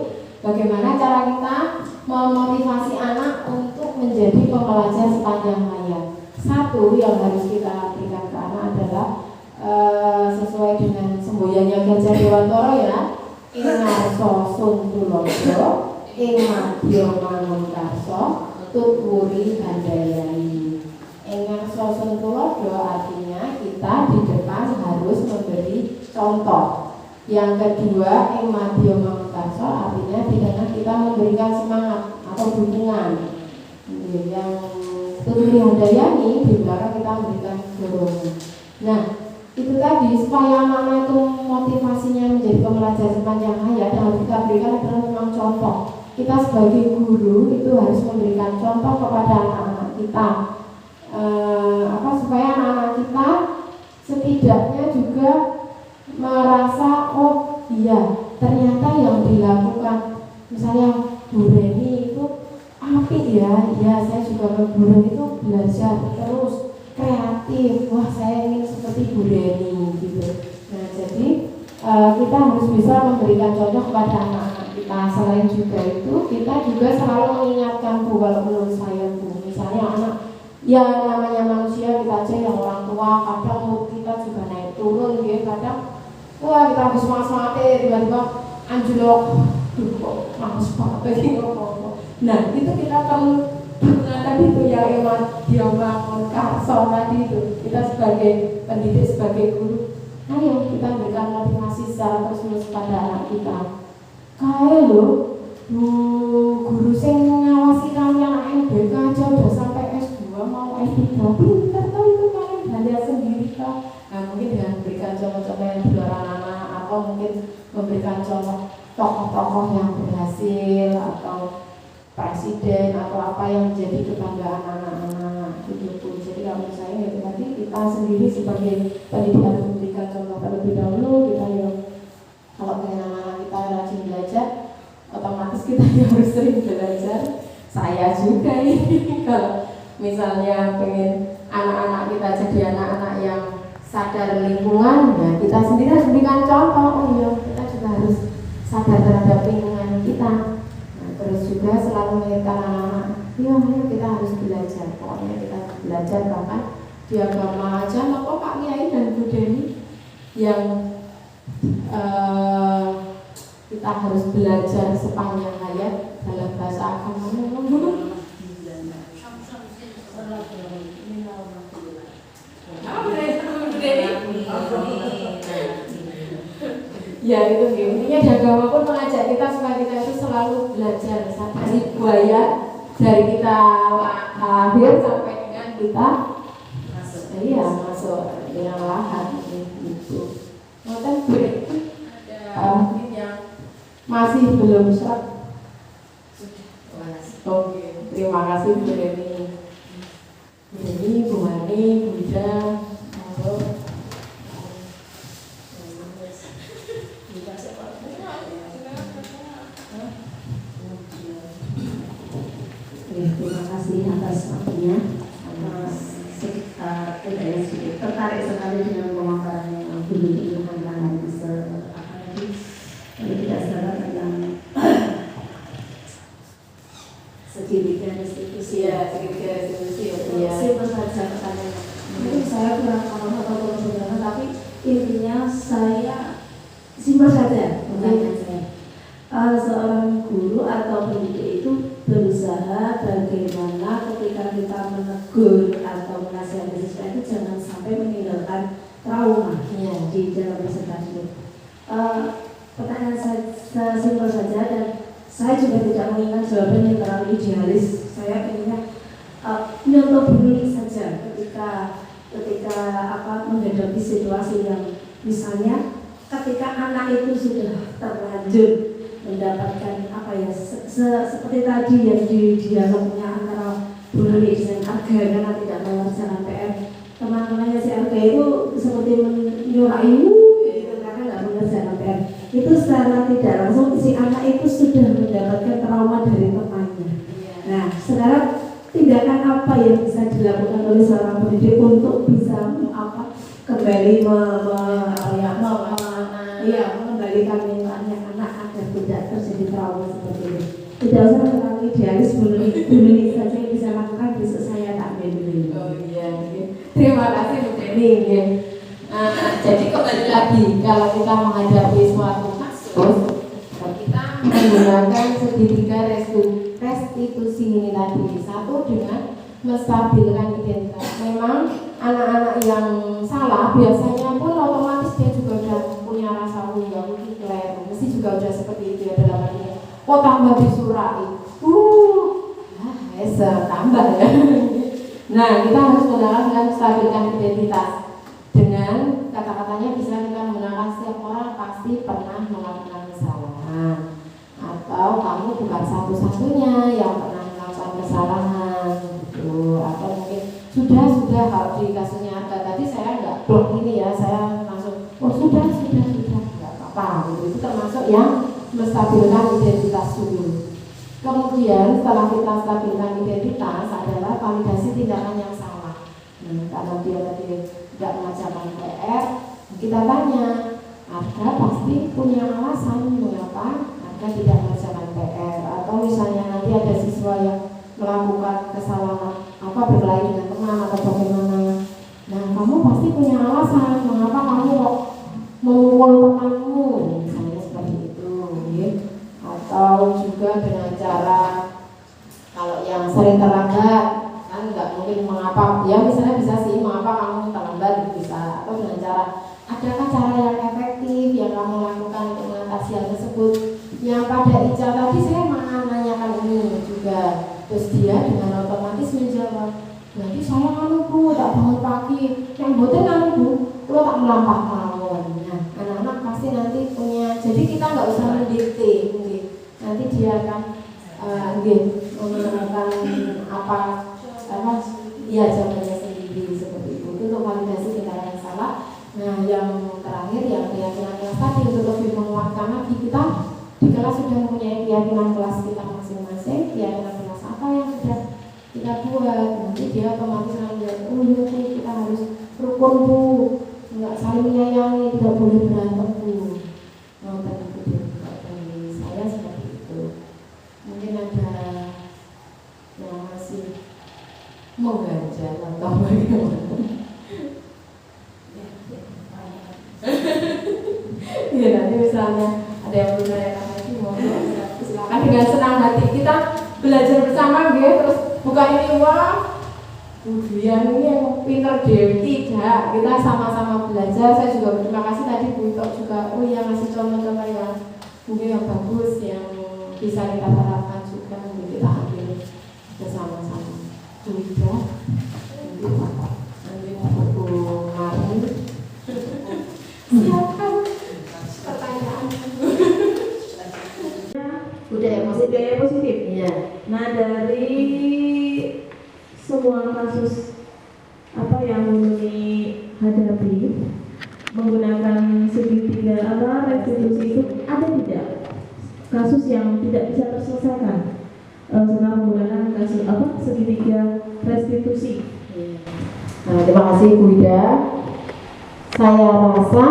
bagaimana cara kita memotivasi anak untuk menjadi pembelajar sepanjang hayat. Satu yang harus kita berikan ke anak adalah sesuai dengan semboyannya Gajah Dewantara ya. Ingarso suntulodo ing madya mangunkarso tutwuri handayai. Ingarso suntulodo artinya kita di depan harus memberi contoh. Yang kedua, ing madya mangunkarso artinya di tengah kita memberikan semangat atau dukungan. Yang tutwuri handayai di belakang kita memberikan dorongan. Nah, itu tadi supaya anak-anak itu motivasinya menjadi pembelajar sepanjang hayat yang harus kita berikan adalah memang contoh. Kita sebagai guru itu harus memberikan contoh kepada anak-anak kita supaya anak-anak kita setidaknya juga merasa oh iya ternyata yang dilakukan misalnya Bu Reni itu apik ya, saya juga Bu Reni itu belajar terus kreatif, wah saya ingin seperti Bu Reni gitu. Nah jadi kita harus bisa memberikan contoh kepada anak-anak kita. Selain juga itu, kita juga selalu mengingatkan Bu, kalau menurut saya Bu, misalnya anak, ya namanya manusia, kita aja yang orang tua, kadang mood kita juga naik turun, ya kadang wah kita habis semangat tiba-tiba anjlok, duh kok males banget ini ngomong. Nah itu kita perlu tadi itu yang Eman dia bangun Karso tadi itu, kita sebagai pendidik, sebagai guru, ayo kita berikan motivasi secara terus-menerus pada anak kita. Kayak loh, guru sing ngawasi kalian AMBK aja udah sampai S2 mau S3, pintar tau itu kalian belajar sendiri kok. Nah mungkin dengan memberikan contoh-contoh yang di luar anak-anak, atau mungkin memberikan contoh tokoh-tokoh yang berhasil, atau presiden, atau apa yang menjadi kebanggaan anak-anak gitu. Jadi kalau menurut saya ya tadi kita sendiri sebagai pendidik harus memberikan contoh terlebih dahulu. Kita ya kalau pengen anak-anak kita rajin belajar, otomatis kita ya harus sering belajar. Saya juga ini kalau misalnya pengen anak-anak kita jadi anak-anak yang sadar lingkungan, ya kita sendiri harus berikan contoh. Oh iya, kita juga harus sadar terhadap lingkungan kita. Nah, terus juga selalu mengingatkan anak-anak, ya ayo kita harus belajar. Pokoknya kita harus belajar, bahkan di agama aja, kok Pak Kiai dan Bu Deni yang kita harus belajar sepanjang hayat dalam bahasa agama. Ya itu intinya di agama pun mengajak kita supaya kita itu selalu belajar dari buaya, dari kita lahir sampai dengan kita masuk dengan lahat gitu. Mungkin mungkin yang masih belum serak. Oke, terima kasih Bu Deni. Bu Deni, Bu Mani, Bu Ida. Terima kasih atas waktunya. Saya tertarik sekali dengan pemaparan yang dulu tentang tidak salah tentang segitiga restitusi. Segitiga restitusi. Simpel saja pertanyaan. Mungkin saya kurang paham atau kurang, tapi intinya saya simpel saja pertanyaan saya. Seorang guru atau pendidik itu berusaha bagaimana ketika kita menegur atau menasihati siswa itu jangan sampai meninggalkan trauma di dalam peserta didik. Pertanyaan saya simpel saja, dan saya juga tidak menginginkan jawaban yang terlalu idealis. Saya inginnya nyontoh dulu saja ketika menghadapi situasi yang misalnya ketika anak itu sudah terlanjur mendapatkan seperti tadi yang di dialognya antara Bu Nani dengan Arga karena tidak mengerjakan PR. Teman-temannya si Arga itu seperti menyurai karena nggak mengerjakan PR. Itu secara tidak langsung si anak itu sudah mendapatkan trauma dari temannya. Nah, sekarang tindakan apa yang bisa dilakukan oleh seorang pendidik untuk bisa kembali mengembalikan mentalnya anak agar tidak terjadi trauma seperti ini. Tidak usah terlalu idealis, dulu saja yang bisa lakukan, besok saya tak ambil. Oh iya, terima kasih Bu Deni. Jadi kembali lagi, kalau kita menghadapi suatu kasus, kita menggunakan segitiga restitusi ini tadi. Satu dengan menstabilkan identitas. Memang anak-anak yang salah biasanya pun otomatis dia juga sudah punya rasa keliru. Mesti juga sudah seperti itu ya dalam artinya. Oh tambah disurai, tambah ya. Nah kita harus menggunakan dengan menstabilkan identitas. Dengan kata-katanya bisa kita menggunakan setiap orang pasti pernah melakukan kesalahan, atau kamu bukan satu-satunya yang pernah melakukan kesalahan gitu. Atau mungkin sudah kalau di kasusnya Arga tadi saya nggak blok ini ya, saya langsung sudah nggak apa-apa gitu. Itu termasuk yang menstabilkan identitas dulu. Kemudian setelah kita stabilkan identitas adalah validasi tindakan yang salah. Kalau dia tadi tidak mengerjakan PR, kita tanya, Arga pasti punya alasan mengapa agar tidak mengerjakan PR. Atau misalnya nanti ada siswa yang melakukan kesalahan berkelahi dengan teman atau bagaimana, nah kamu pasti punya alasan mengapa kamu kok memukul temanmu, misalnya seperti itu ya. Atau juga dengan cara kalau yang sering terlambat kan nggak mungkin mengapa ya, misalnya bisa sih mengapa kamu terlambat itu bisa. Atau dengan cara adakah cara yang efektif yang kamu lakukan untuk mengatasi hal tersebut. Yang pada Ica tadi saya menanyakan ini juga, terus dia dengan otomatis menjawab, berarti saya anu Bu, tak bangun pagi, yang boten anu Bu, lo tak melampah mawon. Nah, anak-anak pasti nanti punya, jadi kita nggak usah mendikte, nanti dia akan menerangkan apa ya jawabannya sendiri seperti itu. Itu untuk validasi kita yang salah. Nah, yang terakhir yang keyakinan kelas tadi untuk lebih menguatkan lagi kita di kelas sudah mempunyai keyakinan kelas kita masing-masing, keyakinan kelas apa yang sudah kita buat, nanti dia otomatis akan melihat, oh iya Bu, kita harus rukun Bu, nggak saling menyayangi, tidak boleh berantem Bu. Nah, tadi saya seperti itu. Mungkin ada yang masih mengganjal atau bagaimana? Ya nanti misalnya ada yang belum menanyakan lagi, mohon silakan dengan senang hati kita belajar bersama gitu. Terus bukan ini wah Budian ini yang pinter dewi, tidak, kita sama-sama belajar. Saya juga berterima kasih tadi Bu Ito juga yang ngasih contoh-contoh yang mungkin yang bagus yang bisa kita terapkan juga, mungkin kita ambil bersama-sama. Sudah nanti Bu Mari silakan pertanyaan. Budaya positif. Iya. Nah, dari semua kasus yang Uni hadapi menggunakan segitiga restitusi itu, ada tidak kasus yang tidak bisa terselesaikan setelah menggunakan kasus segitiga restitusi? Nah, terima kasih Bu Ida. Saya rasa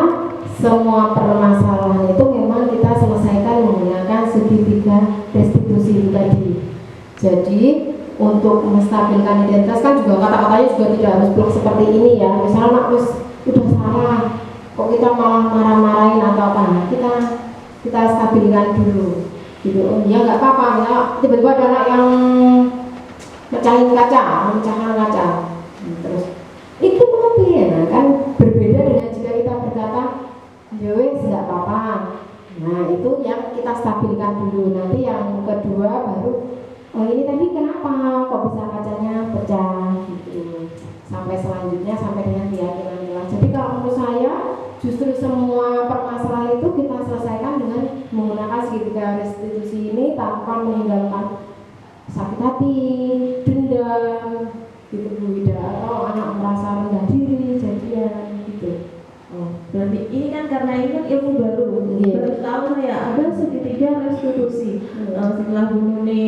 semua permasalahan itu memang kita selesaikan menggunakan segitiga restitusi itu tadi. Jadi untuk menstabilkan identitas kan juga kata-katanya juga tidak harus blok seperti ini ya. Misalnya Mak udah salah, kok kita malah marah-marahin atau apa? Nah, kita stabilkan dulu. Gitu. Oh, ya nggak apa-apa. Ya, tiba-tiba ada anak yang mecahin kaca. Terus itu mobil, nah kan berbeda dengan jika kita berkata, ya wes nggak apa-apa. Nah itu yang kita stabilkan dulu. Nanti yang kedua baru, oh ini tadi kenapa kok bisa kacanya pecah gitu. Sampai selanjutnya sampai dengan keyakinan jelas. Jadi kalau menurut saya justru semua permasalahan itu kita selesaikan dengan menggunakan segitiga restitusi ini tanpa meninggalkan sakit hati, dendam, gitu Bu Ida, atau anak merasa rendah diri jadian gitu. Berarti ini kan karena ini kan ilmu baru, baru tahu saya ada segitiga restitusi. Setelah Bu Nuni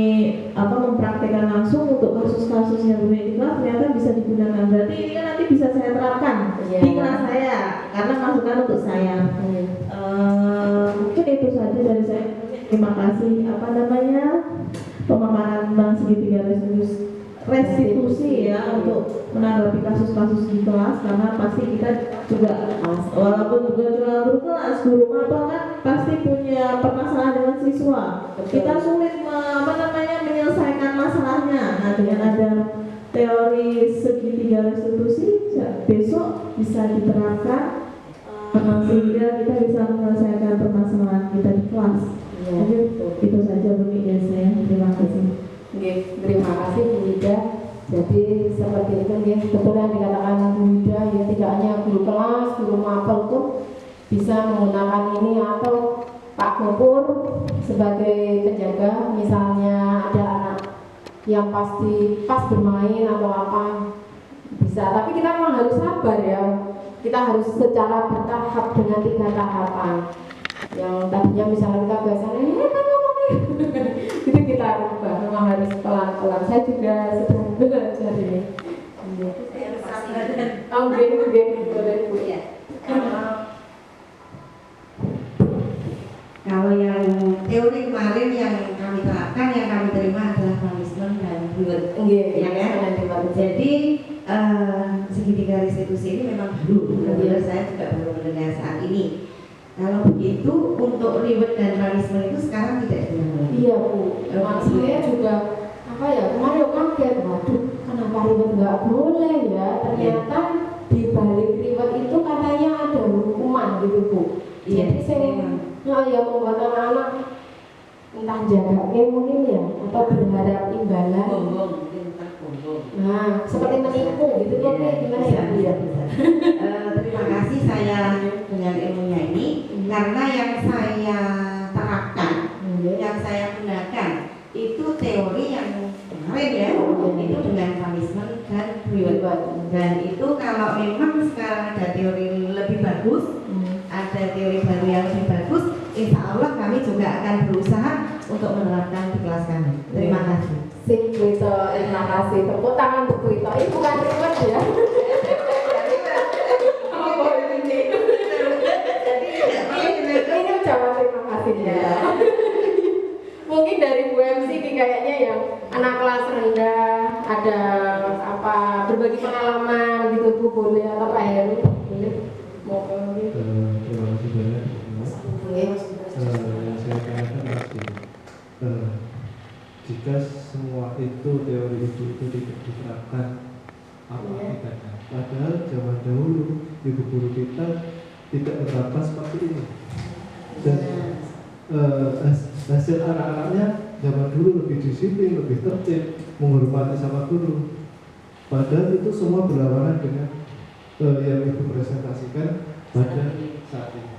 mempraktekkan langsung untuk kasus-kasus yang di kelas ternyata bisa digunakan. Berarti ini kan nanti bisa saya terapkan di kelas saya karena masukan untuk saya. Mungkin itu saja dari saya. Terima kasih pemaparan tentang segitiga restitusi ya untuk menanggapi kasus-kasus di kelas, karena pasti kita juga walaupun juga cuma guru kelas, guru maba kan pasti punya permasalahan dengan siswa. Kita sulit menyelesaikan masalahnya. Nah, dengan ada teori segitiga restitusi besok bisa diterapkan sehingga kita bisa menyelesaikan permasalahan kita di kelas. Jadi itu saja dari saya. Terima kasih. Terima kasih Bu Ida. Jadi seperti itu betul yang dikatakan Bu Ida ya, tidak hanya guru kelas, guru mapel tuh bisa menggunakan ini, atau Pak Gopur sebagai penjaga, misalnya ada anak yang pasti pas bermain atau apa bisa, tapi kita memang harus sabar ya, kita harus secara bertahap dengan 3 tahapan. Yang tadinya misalnya kita biasanya itu kita rubah, memang harus pelan-pelan. Saya juga sedang belajar ini. Boleh Bu ya. Kalau yang teori ribet. Nggih, Ya kan? Jadi segitiga restitusi ini memang baru. Benar-benar saya juga baru mendengar saat ini. Kalau begitu untuk reward dan punishment itu sekarang tidak dilakukan. Iya Bu, saya juga apa ya kemarin kaget, waduh kenapa reward nggak boleh ya? Ternyata di balik reward itu katanya ada hukuman gitu Bu. Iya, Jadi saya ya membuat anak-anak entah jaga mungkin ya atau berharap imbalan. Bongbong, tentang bongbong. Nah, seperti menipu gitu kok gimana ya Bu ya? Terima kasih saya dengan ilmunya ini karena yang saya terapkan, yang saya gunakan itu teori yang kemarin ya, itu dengan punishment dan reward. Dan itu kalau memang sekarang ada teori lebih bagus, ada teori baru yang lebih bagus, insya Allah kami juga akan berusaha untuk menerapkan di kelas kami. Terima kasih. Sing Brito, terima kasih. Tepuk tangan untuk Brito. Ini bukan reward ya. Ini ucapan terima kasih ya. Mungkin dari Bu MC kayaknya yang anak kelas rendah ada apa berbagi pengalaman gitu Bu boleh atau Pak Heru boleh mau gitu. Terima kasih banyak. Yang saya tanyakan begini, jika semua itu teori itu tidak diterapkan, apa akibatnya? Padahal zaman dahulu ibu guru kita tidak menerapkan seperti ini, dan hasil anak-anaknya zaman dulu lebih disiplin, lebih tertib, menghormati sama guru. Padahal itu semua berlawanan dengan yang ibu presentasikan pada saat ini.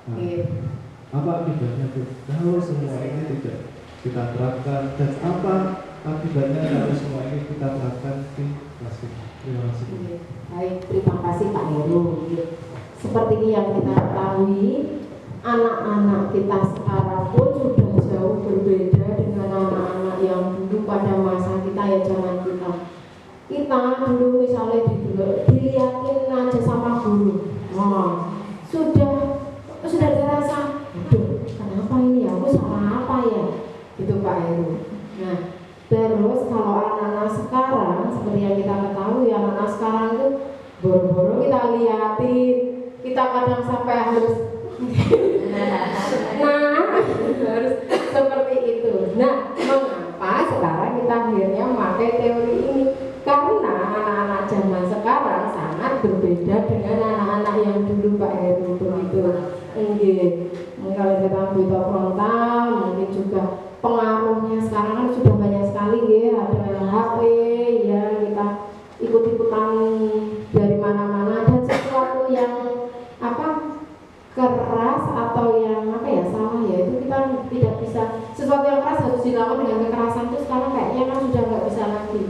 Nah, apa akibatnya Bu? Kalau semua ini tidak kita terapkan, dan apa akibatnya kalau semua ini kita terapkan di kelas ini? Terima kasih. Baik, terima kasih Pak Heru. Seperti yang kita ketahui, anak-anak kita sekarang pun sudah jauh berbeda dengan anak-anak yang dulu pada masa kita ya zaman kita. Kita dulu misalnya dilihatin aja sama guru, sudah dirasa, aduh kenapa ini ya, aku salah apa ya, itu Pak Heru. Nah, terus kalau anak-anak sekarang seperti yang kita ketahui, anak-anak sekarang itu boro-boro kita liatin, kita kadang sampai harus harus seperti itu. Nah, mengapa sekarang kita akhirnya memakai teori ini? Karena anak-anak zaman sekarang sangat berbeda dengan anak-anak yang dulu Pak Heru begitu. Kalau kita buta frontal, mungkin juga pengaruhnya sekarang kan sudah banyak sekali ya, ada HP ya, kita ikut-ikutan dari mana-mana, dan sesuatu yang keras atau yang salah ya itu kita tidak bisa, sesuatu yang keras harus dilakukan dengan kekerasan itu sekarang kayaknya kan sudah nggak bisa lagi,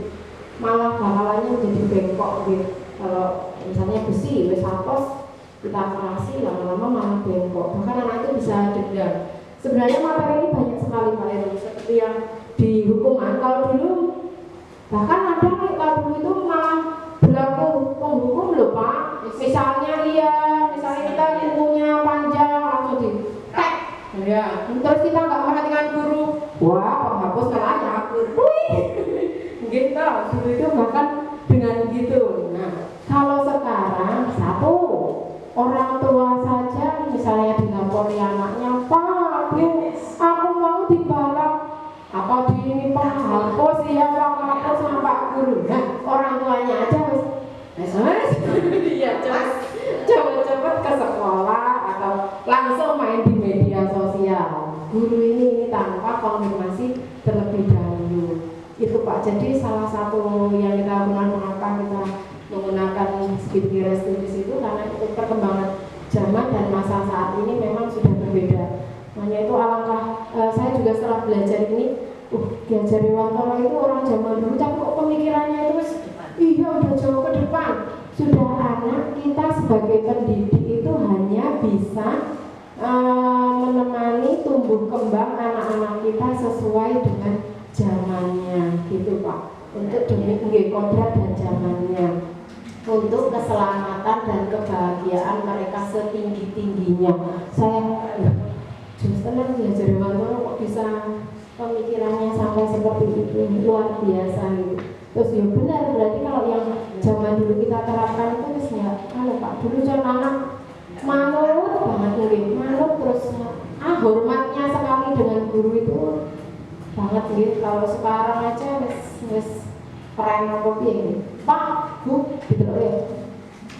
malah bakalannya menjadi bengkok gitu. Kalau misalnya besi wis hapus kita kerasi, lama-lama malah bengkok, bahkan anak itu bisa dendam. Sebenarnya materi ini banyak sekali Pak Heru, seperti yang di hukuman. Kalau dulu bahkan ada nih, kalau dulu itu malah berlaku penghukum loh Pak. Misalnya kita ilmunya panjang langsung di tek ya, terus kita nggak perhatikan guru, wah penghapus malah nyakur gitu. Dulu itu bahkan dengan gitu. Nah, kalau sekarang satu orang tua saja misalnya dilapori anaknya, Pak, Bu, aku mau dibalap apa di ini Pak, hapus ya Pak, hapus sama Pak Guru. Nah, orang tuanya aja iya coba ke sekolah atau langsung main di media sosial. Guru ini tanpa konfirmasi terlebih dahulu. Itu Pak. Jadi salah satu yang kita lakukan mengapa kita menggunakan segitiga restitusi itu karena itu perkembangan zaman dan masa saat ini memang sudah berbeda. Makanya itu alangkah saya juga setelah belajar ini, Ki Hajar Dewantara itu orang zaman dulu, tapi kok pemikirannya itu iya udah jauh ke depan. Sudah anak kita sebagai pendidik itu hanya bisa menemani tumbuh kembang anak-anak kita sesuai dengan zamannya, gitu Pak. Untuk demi kodrat dan zamannya, untuk keselamatan dan kebahagiaan mereka setinggi-tingginya. Saya justru Ki Hajar Dewantara kok bisa pemikirannya sampai seperti itu, luar biasa gitu. Terus ya benar, berarti kalau yang zaman dulu kita terapkan itu terus ya kalau Pak dulu kan anak manut banget nih, manut terus hormatnya sekali dengan guru itu banget gitu. Kalau sekarang aja wis keren apa piye Pak, Bu, gitu loh ya.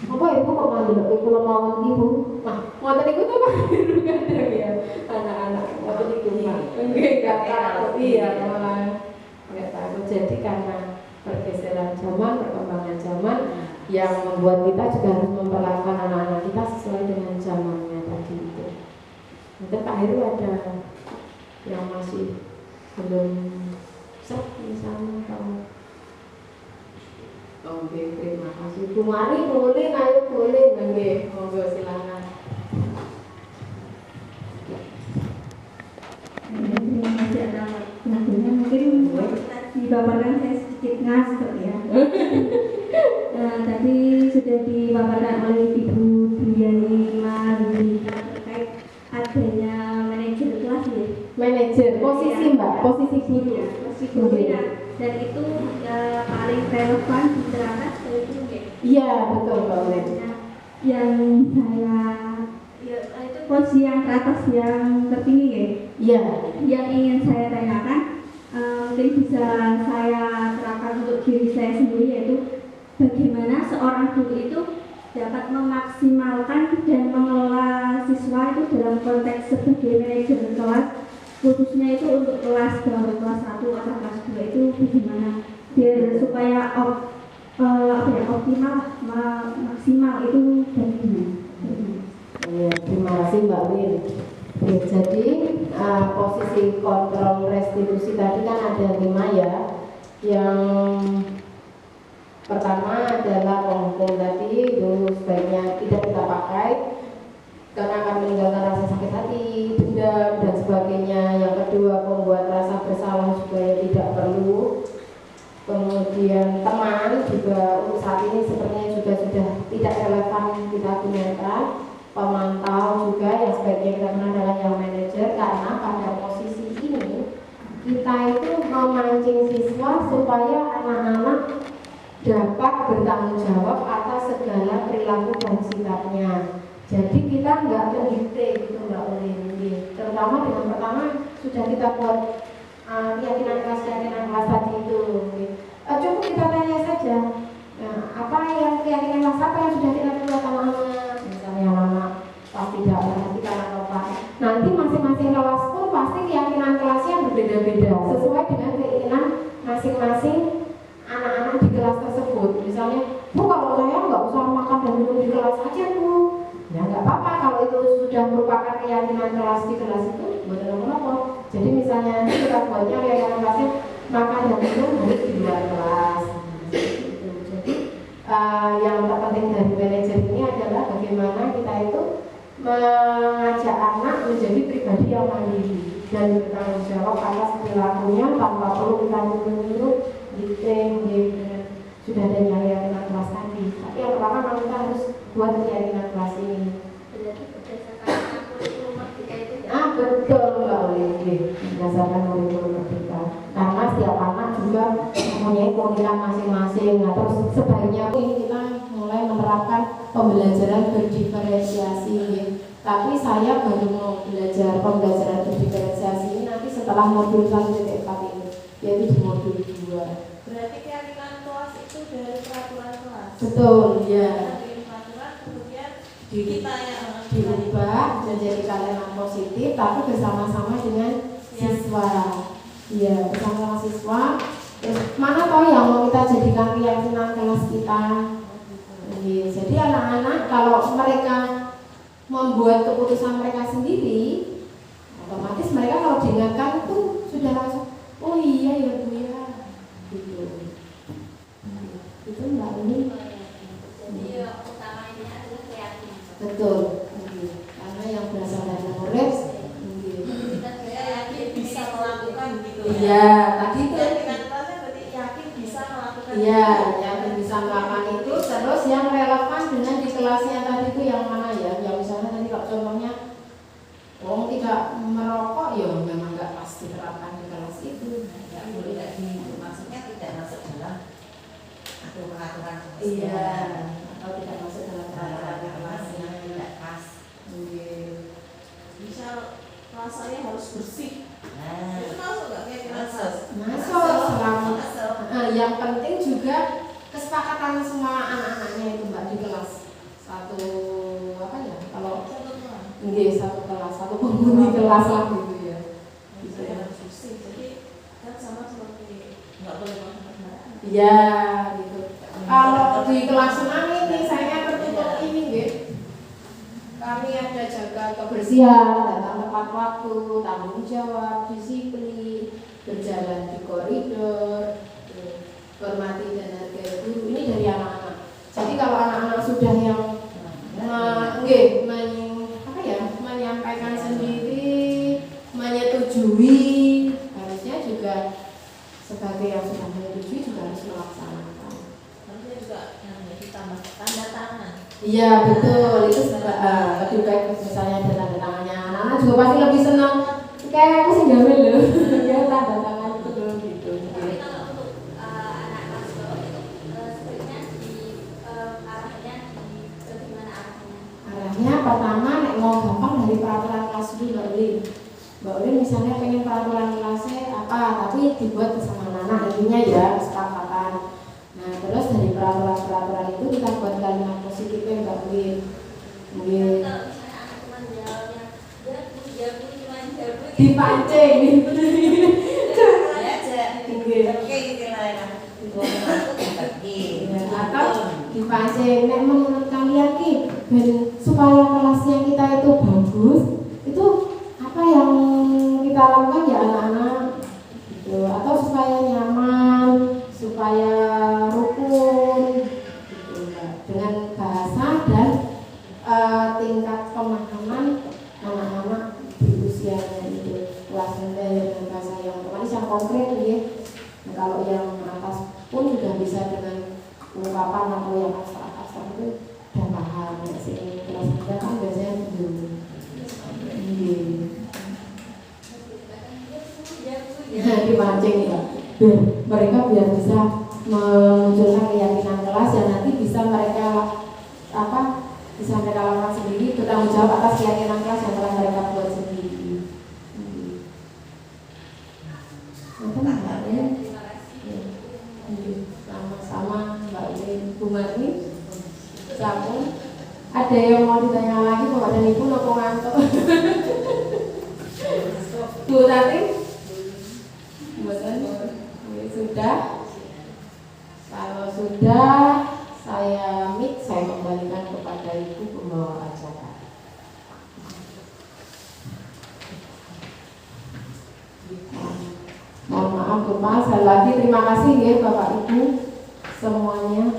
Apa ibu kok ngambil ibu mau ibu? Nah, ngoten iku tuh Pak kadang ya anak-anak ngoten iku Pak. Enggak takut iya malah enggak takut. Jadi karena pergeseran zaman, perkembangan zaman yang membuat kita juga harus memperlakukan anak-anak kita sesuai dengan zamannya tadi itu. Mungkin Pak Heru ada yang masih belum set misalnya kalau oke, terima kasih Bu Mari, boleh, ayo boleh, nggih, monggo silakan. Terima kasih atas pengakuannya. Mungkin dipaparkan saya sedikit ngasih ya. Tadi sudah dipaparkan oleh Ibu Briani Mari terkait adanya manajer kelas ya. Manajer, posisi Mbak, posisi guru. Ya, posisi guru ya. Dan itu paling relevan diterapkan seperti itu ya. Iya, betul Mbak Ulen. Yang saya itu posisi yang teratas yang tertinggi ya. Iya. Yang ingin saya tanyakan mungkin bisa saya terapkan untuk diri saya sendiri, yaitu bagaimana seorang guru itu dapat memaksimalkan dan mengelola siswa itu dalam konteks sebagai manajer kelas, khususnya itu untuk kelas baru kelas 1 atau kelas 2 itu bagaimana biar supaya optimal maksimal itu bagaimana? Iya, terima kasih Mbak Win. Ya, jadi posisi kontrol restitusi tadi kan ada 5 ya. Yang pertama adalah penghukum tadi itu sebaiknya tidak kita pakai karena akan meninggalkan rasa sakit hati, dendam dan sebagainya. Yang kedua, membuat rasa bersalah juga ya tidak perlu. Kemudian teman juga untuk saat ini sepertinya juga sudah tidak relevan kita gunakan. Pemantau juga yang sebaiknya kita gunakan adalah yang manajer, karena pada posisi ini kita itu memancing siswa supaya anak-anak dapat bertanggung jawab atas segala perilaku dan sikapnya. Jadi kita nggak mendikte gitu Mbak Ulin, terutama dengan pertama sudah kita buat keyakinan kelas tadi itu. Cukup kita tanya saja, apa yang keyakinan kelas apa yang sudah kita buat anak-anak, misalnya anak pasti tidak perhatikan atau apa. Nanti masing-masing kelas pun pasti keyakinan kelasnya berbeda-beda sesuai dengan keinginan masing-masing anak-anak di kelas tersebut. Misalnya, Bu, kalau saya nggak usah makan dan minum di kelas aja Bu. Ya nggak apa-apa kalau itu sudah merupakan keyakinan kelas di kelas itu, buat apa-apa. Jadi misalnya kita buatnya keyakinan kelasnya makan dan minum harus di luar kelas. Jadi yang terpenting dari manajer ini adalah bagaimana kita itu mengajak anak menjadi pribadi yang mandiri dan bertanggung jawab atas perilakunya tanpa perlu kita nyuruh dikting dengan sudah ada keyakinan kelas tadi. Tapi yang pertama memang kita harus buat keyakinan kelas ini. Berarti berdasarkan kurikulum merdeka itu ya? Betul Mbak Ulin, berdasarkan kurikulum merdeka. Karena setiap anak juga mempunyai keunikan masing-masing. Nah, terus sebaiknya ini kita mulai menerapkan pembelajaran berdiferensiasi. Tapi saya baru mau belajar pembelajaran berdiferensiasi ini nanti setelah modul 1.4 ini, yaitu di modul 2. Berarti keyakinan kelas itu dari peraturan kelas. Betul, ya. Dari peraturan kemudian Di- kita yang Dirubah menjadi kalimat positif, tapi bersama-sama dengan siswa. Iya, bersama siswa. Terus mana tahu yang mau kita jadikan keyakinan kelas kita. Iya, jadi anak-anak kalau mereka membuat keputusan mereka sendiri, otomatis mereka kalau diingatkan itu sudah langsung, oh iya ya Bu ya, gitu. Itu Mbak ini. jadi utama ini adalah keyakinan. Betul. Karena yang berasal dari murid. Kita yakin bisa melakukan gitu. Iya, tadi itu. Keyakinan kelasnya berarti yakin bisa melakukan. Iya, yang bisa melakukan itu. Terus yang relevan dengan di kelasnya tadi itu yang mana ya? Yang misalnya tadi kalau contohnya, tidak merokok ya memang nggak pas diterapkan di kelas kelas itu. Nggak boleh kayak gitu. Maksudnya tidak masuk dalam peraturan semesta. Iya, atau tidak masuk dalam peraturan kelas kelas. yang tidak pas. Misal kelas saya harus bersih. Nah, Itu masuk nggak kira-kira? Masuk selama. Masuk. Yang penting juga kesepakatan semua anak-anaknya itu Mbak di kelas. Satu apa ya? Kalau satu kelas, satu penghuni kelas lah gitu ya. Saya harus bersih. Jadi kan sama seperti nggak boleh makan sembarangan. Iya, gitu. Kalau di kelas 6 ini saya tertutup ini, gitu. Kami ada jaga kebersihan, datang tepat waktu, tanggung jawab, disiplin, berjalan di koridor, hormati dan hargai guru. Ini dari anak-anak. Jadi kalau anak-anak sudah yang menyampaikan sendiri, menyetujui, harusnya juga sebagai yang sudah menyetujui juga harus melaksanakan. Harusnya juga yang ditambah tanda tangan. Iya betul, itu lebih baik misalnya ada tanda tangannya. Anak-anak juga pasti lebih senang. Kayak aku sih gawe loh, ya tanda tangan itu dulu gitu. Tapi kalau untuk anak kelas bawah itu sebenarnya arahnya bagaimana arahnya? Arahnya pertama nek mau gampang dari peraturan kelas dulu Mbak Ulin. Mbak Ulin misalnya pengen peraturan kelasnya apa, tapi dibuat bersama anak-anak, intinya ya kesepakatan. Nah terus dari peraturan-peraturan itu kita buat kalimat positifnya Mbak Ulin. Mungkin Kalau misalnya anak teman jawabnya jabu dipancing. Ya aja. Oke istilahnya. Aku dibagi. Atau dipancing. Nek menurut kalian ki supaya kelasnya kita itu bagus, itu apa yang kita lakukan ya anak-anak gitu. Atau supaya nyaman, supaya rukun gitu, Mbak. Dengan bahasa dan tingkat pemahaman anak-anak di usianya itu kelas rendah dengan bahasa yang otomatis yang konkret ya. Nah, kalau yang atas pun sudah bisa dengan ungkapan atau yang abstrak itu udah paham. Ya, sini kelas rendah kan biasanya belum. Nah, dipancing ya. Mereka biar bisa memunculkan keyakinan kelas yang nanti bisa mereka bisa mereka lakukan sendiri, bertanggung jawab atas keyakinan kelas yang telah mereka buat sendiri. Sama-sama Mbak Ulin, Bu Marni, Sampun. Ada yang mau ditanya lagi Bapak dan Ibu nopo ngantuk? Bu Tati? Sudah? Kalau sudah, saya kembalikan kepada Ibu pembawa acara. Mohon maaf Bapak, sekali lagi terima kasih ya Bapak Ibu semuanya.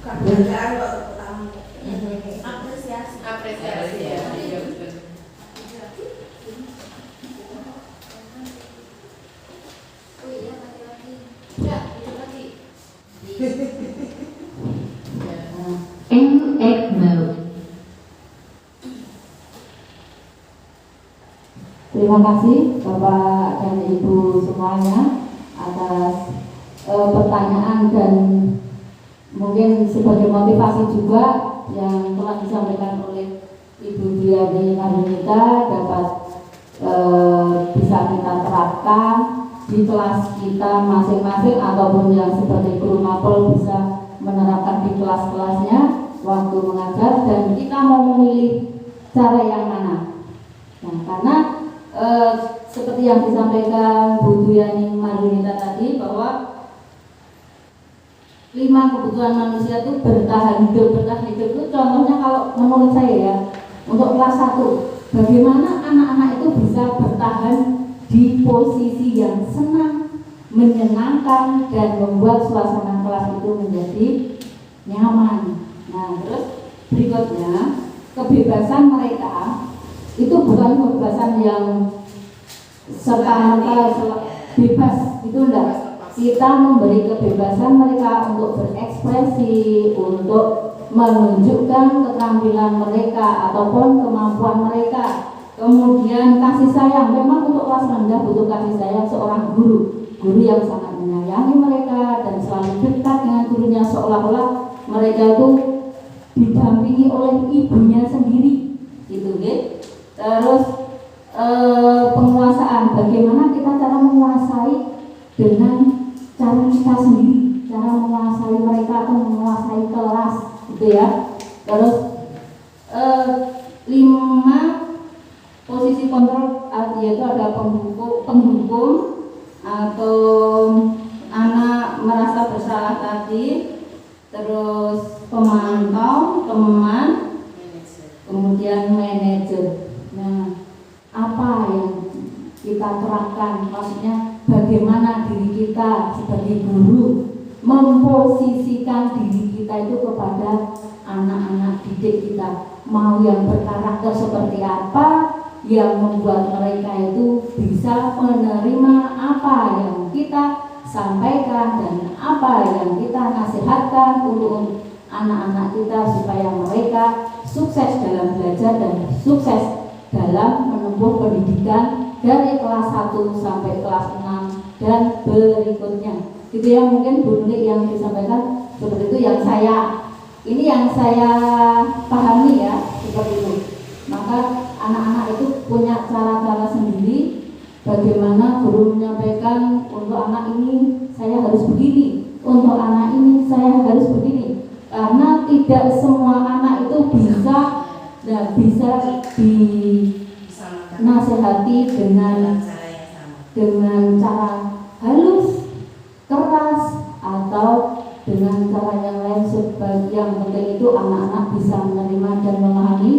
Bukan belajar kok tamu. Apresiasi. Ya, iya betul. Oh iya, laki-laki. Ya, itu tadi. In mode. Terima kasih Bapak dan Ibu semuanya atas pertanyaan dan mungkin sebagai motivasi juga yang telah disampaikan oleh Ibu Dwiani Marunita dapat bisa kita terapkan di kelas kita masing-masing ataupun yang sebagai guru mapel bisa menerapkan di kelas-kelasnya waktu mengajar, dan kita mau memilih cara yang mana. Nah, karena seperti yang disampaikan Bu Dwiani Marunita tadi bahwa 5 kebutuhan manusia itu bertahan hidup itu contohnya kalau menurut saya ya, untuk kelas 1 bagaimana anak-anak itu bisa bertahan di posisi yang senang, menyenangkan, dan membuat suasana kelas itu menjadi nyaman. Nah, terus berikutnya kebebasan mereka itu bukan kebebasan yang serta-merta bebas, itu enggak. Kita memberi kebebasan mereka untuk berekspresi, untuk menunjukkan keterampilan mereka ataupun kemampuan mereka. Kemudian kasih sayang, memang untuk kelas rendah butuh kasih sayang seorang guru yang sangat menyayangi mereka dan selalu dekat dengan gurunya, seolah-olah mereka itu didampingi oleh ibunya sendiri, gitu ya. Terus penguasaan, bagaimana kita cara menguasai dengan cara kita sendiri, cara menguasai mereka atau menguasai kelas, gitu ya. Terus 5 posisi kontrol, yaitu ada penghukum atau anak merasa bersalah tadi, terus pemantau, teman, kemudian manajer. Nah, apa yang kita terapkan, maksudnya bagaimana diri kita sebagai guru memposisikan diri kita itu kepada anak-anak didik kita, mau yang berkarakter seperti apa, yang membuat mereka itu bisa menerima apa yang kita sampaikan dan apa yang kita nasihatkan untuk anak-anak kita, supaya mereka sukses dalam belajar dan sukses dalam menempuh pendidikan dari kelas 1 sampai kelas 6 dan berikutnya. Itu yang mungkin Bu Nuni yang disampaikan seperti itu, yang saya pahami ya, seperti itu. Maka anak-anak itu punya cara-cara sendiri bagaimana guru menyampaikan, untuk anak ini saya harus begini, untuk anak ini saya harus begini, karena tidak semua anak itu bisa dinasehati dengan cara halus, keras, atau dengan cara yang lain. Yang penting itu anak-anak bisa menerima dan memahami,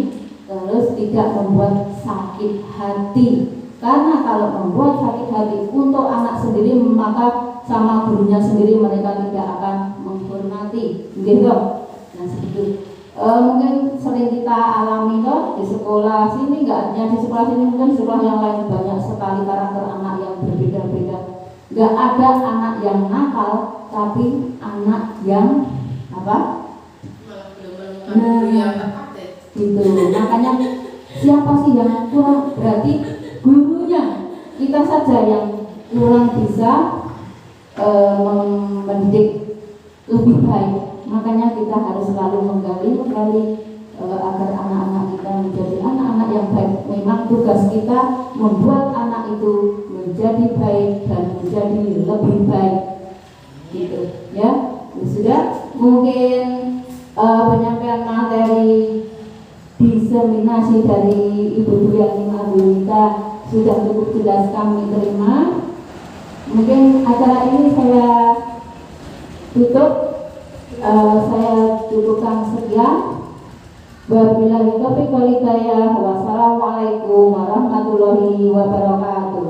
terus tidak membuat sakit hati. Karena kalau membuat sakit hati untuk anak sendiri, maka sama gurunya sendiri mereka tidak akan menghormati, gitu. Nah, seperti mungkin sering kita alami toh di sekolah sini, nggak hanya di sekolah sini, mungkin sekolah yang lain banyak sekali karakter anak yang berbeda-beda. Nggak ada anak yang nakal, tapi anak yang apa? Nah, gitu. Makanya siapa sih yang kurang? Berarti gurunya, kita saja yang kurang bisa mendidik lebih baik. Makanya kita harus selalu menggali agar anak-anak kita menjadi anak-anak yang baik. Memang tugas kita membuat anak itu menjadi baik dan menjadi lebih baik, gitu ya. Sudah, mungkin penyampaian materi diseminasi dari Ibu Dwi Agunita sudah cukup jelas kami terima. Mungkin acara ini saya tutup. Saya cukupkan sekian. Wabillahi taufiq wal hidayah. Wassalamualaikum warahmatullahi wabarakatuh.